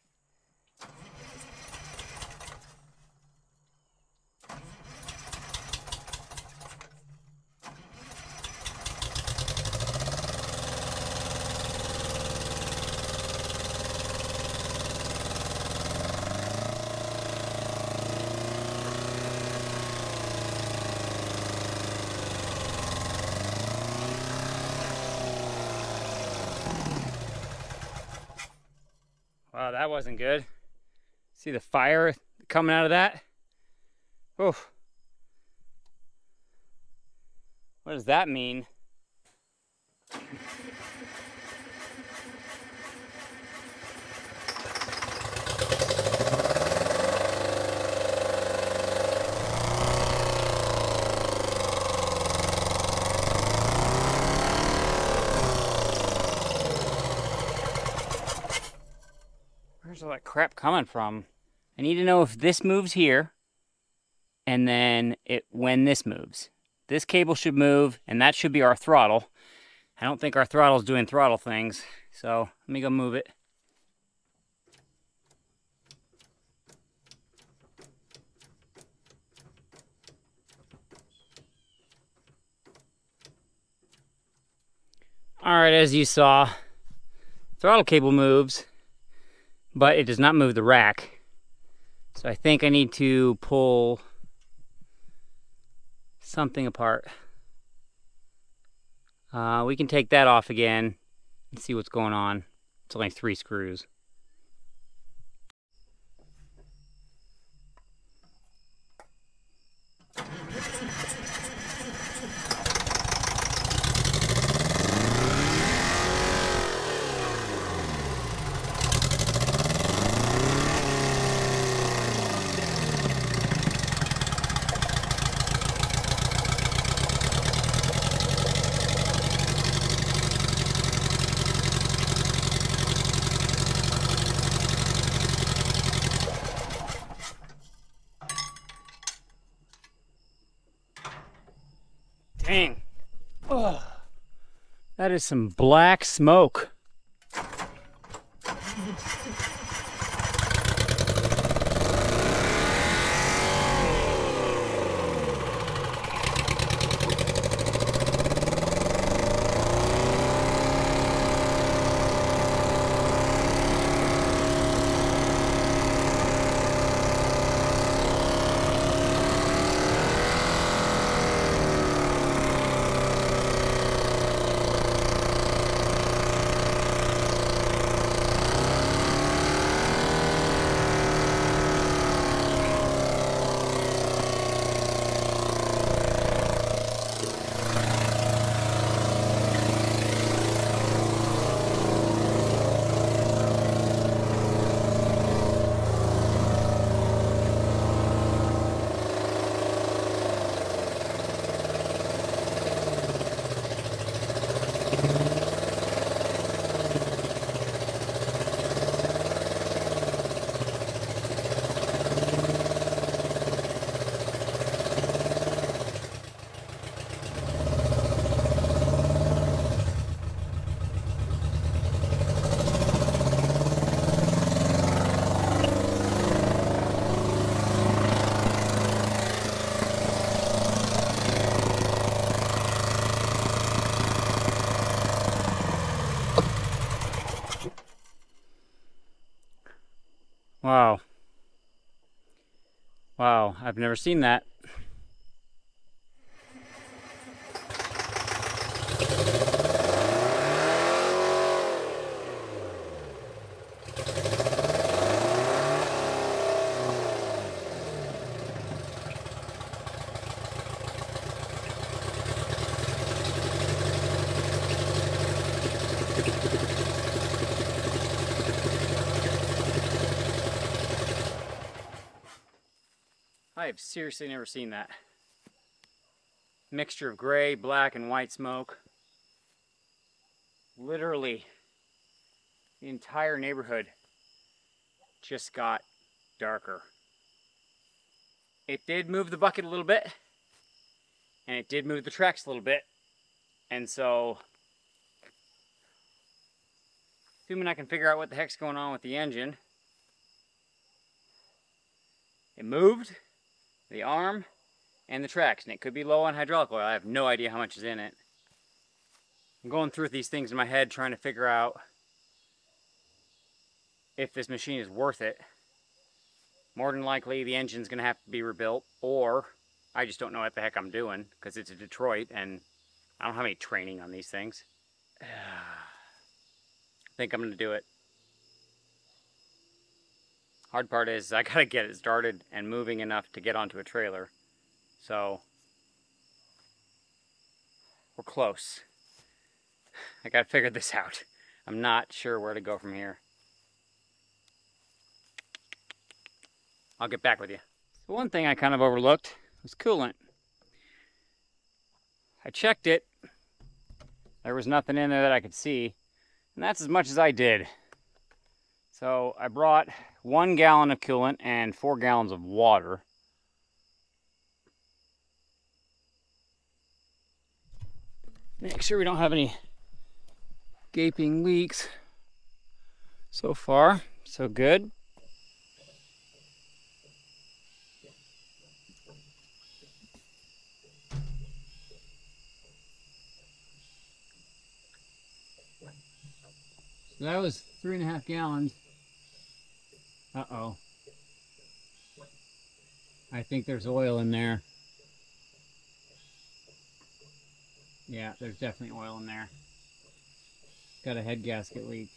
Wow, that wasn't good. See the fire coming out of that? Oh. What does that mean? Where's all that crap coming from? I need to know if this moves here, and then when this moves. This cable should move, and that should be our throttle. I don't think our throttle's doing throttle things, so let me go move it. All right, as you saw, throttle cable moves, but it does not move the rack. So I think I need to pull something apart. We can take that off again and see what's going on. It's only 3 screws. Dang. Oh, that is some black smoke. Wow. Wow, I've never seen that. I have seriously never seen that. Mixture of gray, black, and white smoke. Literally, the entire neighborhood just got darker. It did move the bucket a little bit, and it did move the tracks a little bit. And so, assuming I can figure out what the heck's going on with the engine, it moved the arm and the tracks, and it could be low on hydraulic oil. I have no idea how much is in it. I'm going through these things in my head trying to figure out if this machine is worth it. More than likely the engine's gonna have to be rebuilt, or I just don't know what the heck I'm doing because it's a Detroit and I don't have any training on these things. I think I'm gonna do it. Hard part is I gotta get it started and moving enough to get onto a trailer. So we're close. I gotta figure this out. I'm not sure where to go from here. I'll get back with you. The one thing I kind of overlooked was coolant. I checked it. There was nothing in there that I could see. And that's as much as I did. So I brought 1 gallon of coolant and 4 gallons of water. Make sure we don't have any gaping leaks. So far, so good. So that was 3.5 gallons. Uh-oh. I think there's oil in there. Yeah, there's definitely oil in there. Got a head gasket leak.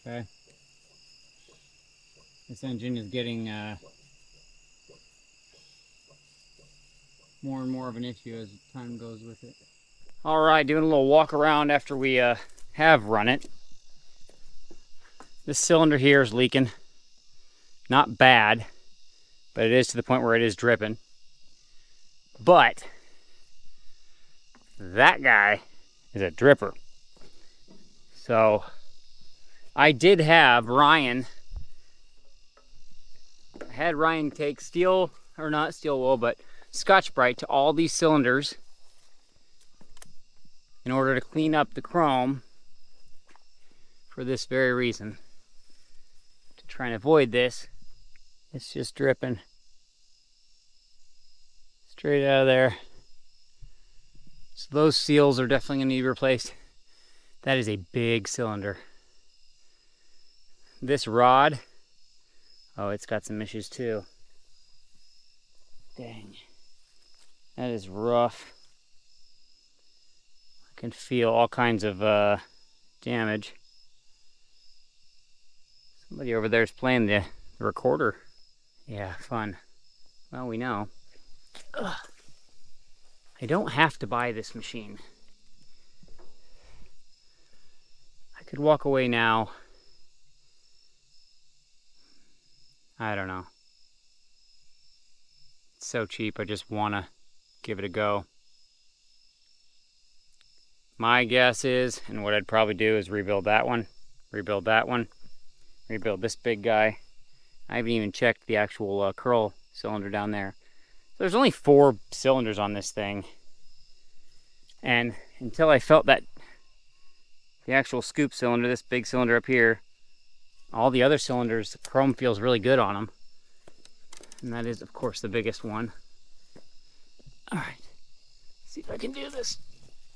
Okay. This engine is getting more and more of an issue as time goes with it. All right, doing a little walk around after we have run it. This cylinder here is leaking. Not bad, but it is to the point where it is dripping. But that guy is a dripper. So I did have Ryan, take steel, or not steel wool, but Scotch-Brite to all these cylinders in order to clean up the chrome for this very reason. To try and avoid this, it's just dripping straight out of there. So those seals are definitely going to need replaced. That is a big cylinder. This rod, oh, it's got some issues too. Dang. That is rough. I can feel all kinds of damage. Somebody over there is playing the recorder. Yeah, fun. Well, we know. Ugh. I don't have to buy this machine. I could walk away now. I don't know. It's so cheap, I just want to give it a go. My guess is, and what I'd probably do is rebuild that one, rebuild that one, rebuild this big guy. I haven't even checked the actual curl cylinder down there. So there's only 4 cylinders on this thing. And until I felt that the actual scoop cylinder, this big cylinder up here, all the other cylinders, the chrome feels really good on them. And that is, of course, the biggest one. All right, let's see if I can do this.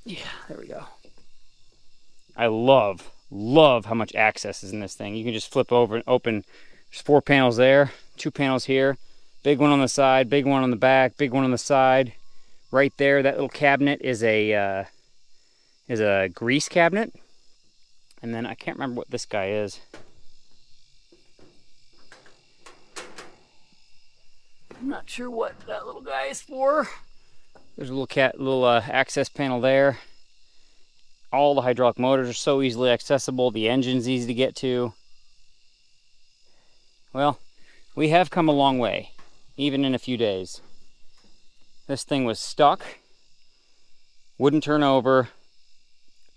Yeah, there we go. I love how much access is in this thing. You can just flip over and open. There's 4 panels there, 2 panels here. Big one on the side, big one on the back, big one on the side. Right there, that little cabinet is a grease cabinet. And then I can't remember what this guy is. I'm not sure what that little guy is for. There's a little access panel there. All the hydraulic motors are so easily accessible. The engine's easy to get to. Well, we have come a long way, even in a few days. This thing was stuck, wouldn't turn over.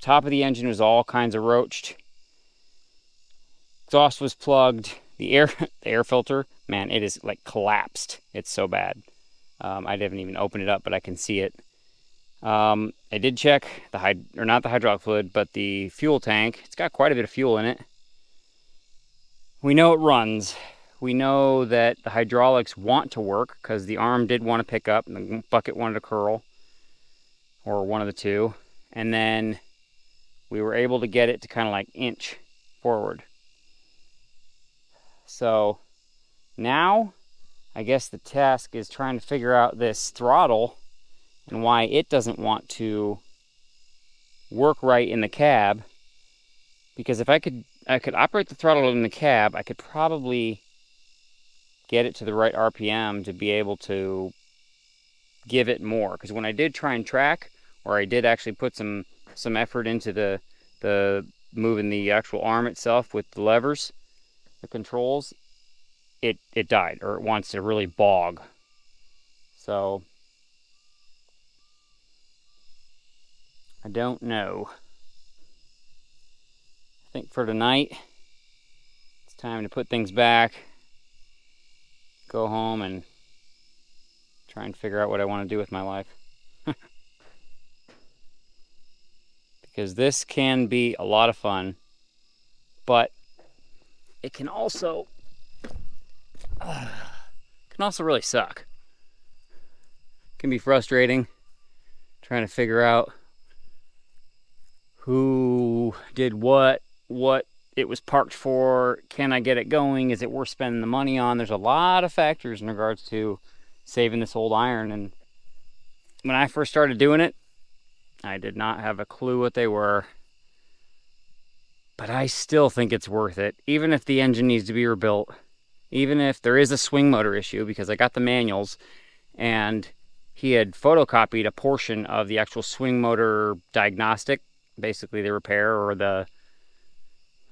Top of the engine was all kinds of roached. Exhaust was plugged. The air filter, man, it is like collapsed. It's so bad. I didn't even open it up, but I can see it. I did check not the hydraulic fluid, but the fuel tank. It's got quite a bit of fuel in it. We know it runs. We know that the hydraulics want to work because the arm did want to pick up and the bucket wanted to curl, or one of the two. And then we were able to get it to kind of like inch forward. So now I guess the task is trying to figure out this throttle and why it doesn't want to work right in the cab. Because if I could operate the throttle in the cab, I could probably get it to the right RPM to be able to give it more. Because when I did try and track, or I did actually put some effort into the moving the actual arm itself with the levers, the controls, it died, or it wants to really bog. So I don't know. I think for tonight it's time to put things back, go home and try and figure out what I want to do with my life. Because this can be a lot of fun, but it can also really suck. It can be frustrating trying to figure out who did what it was parked for, can I get it going, is it worth spending the money on? There's a lot of factors in regards to saving this old iron, and when I first started doing it, I did not have a clue what they were. But I still think it's worth it, even if the engine needs to be rebuilt, even if there is a swing motor issue, because I got the manuals and he had photocopied a portion of the actual swing motor diagnostic, basically the repair or the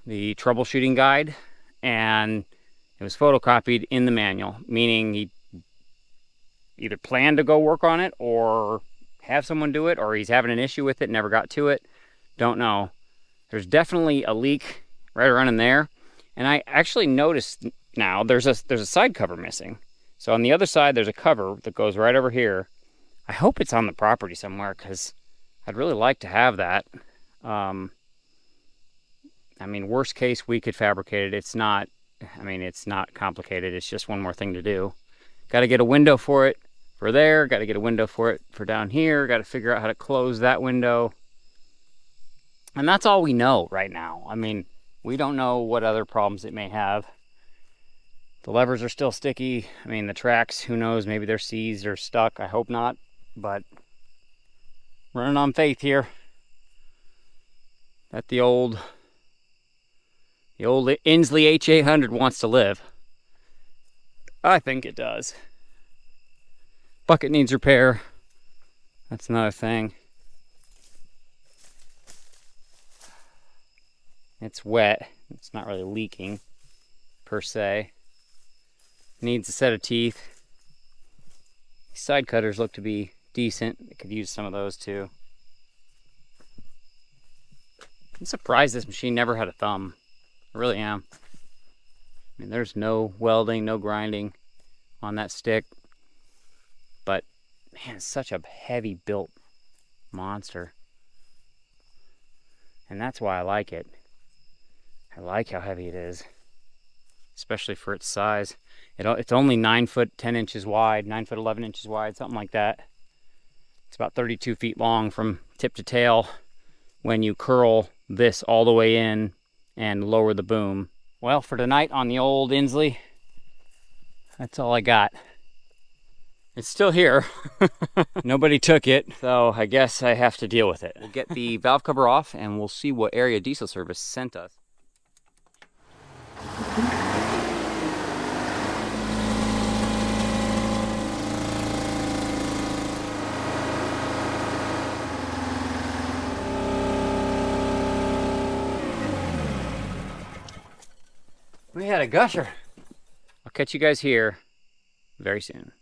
troubleshooting guide, and it was photocopied in the manual, meaning he either planned to go work on it or have someone do it, or he's having an issue with it, never got to it. Don't know. There's definitely a leak right around in there, and I actually noticed now there's a side cover missing. So on the other side there's a cover that goes right over here. I hope it's on the property somewhere, because I'd really like to have that. I mean, worst case, we could fabricate it. It's not, I mean, it's not complicated. It's just one more thing to do. Got to get a window for it for there. Got to get a window for it for down here. Got to figure out how to close that window. And that's all we know right now. I mean, we don't know what other problems it may have. The levers are still sticky. I mean, the tracks, who knows? Maybe they're seized or stuck. I hope not. But running on faith here that the old Insley H-800 wants to live. I think it does. Bucket needs repair. That's another thing. It's wet. It's not really leaking per se. Needs a set of teeth. These side cutters look to be decent. I could use some of those too. I'm surprised this machine never had a thumb. I really am. I mean, there's no welding, no grinding on that stick. But, man, it's such a heavy built monster. And that's why I like it. I like how heavy it is. Especially for its size. It's only 9 foot 10 inches wide, 9 foot 11 inches wide, something like that. It's about 32 feet long from tip to tail when you curl this all the way in and lower the boom. Well, for tonight on the old Insley, that's all I got. It's still here. Nobody took it, so I guess I have to deal with it. We'll get the valve cover off and we'll see what area diesel service sent us. We had a gusher. I'll catch you guys here very soon.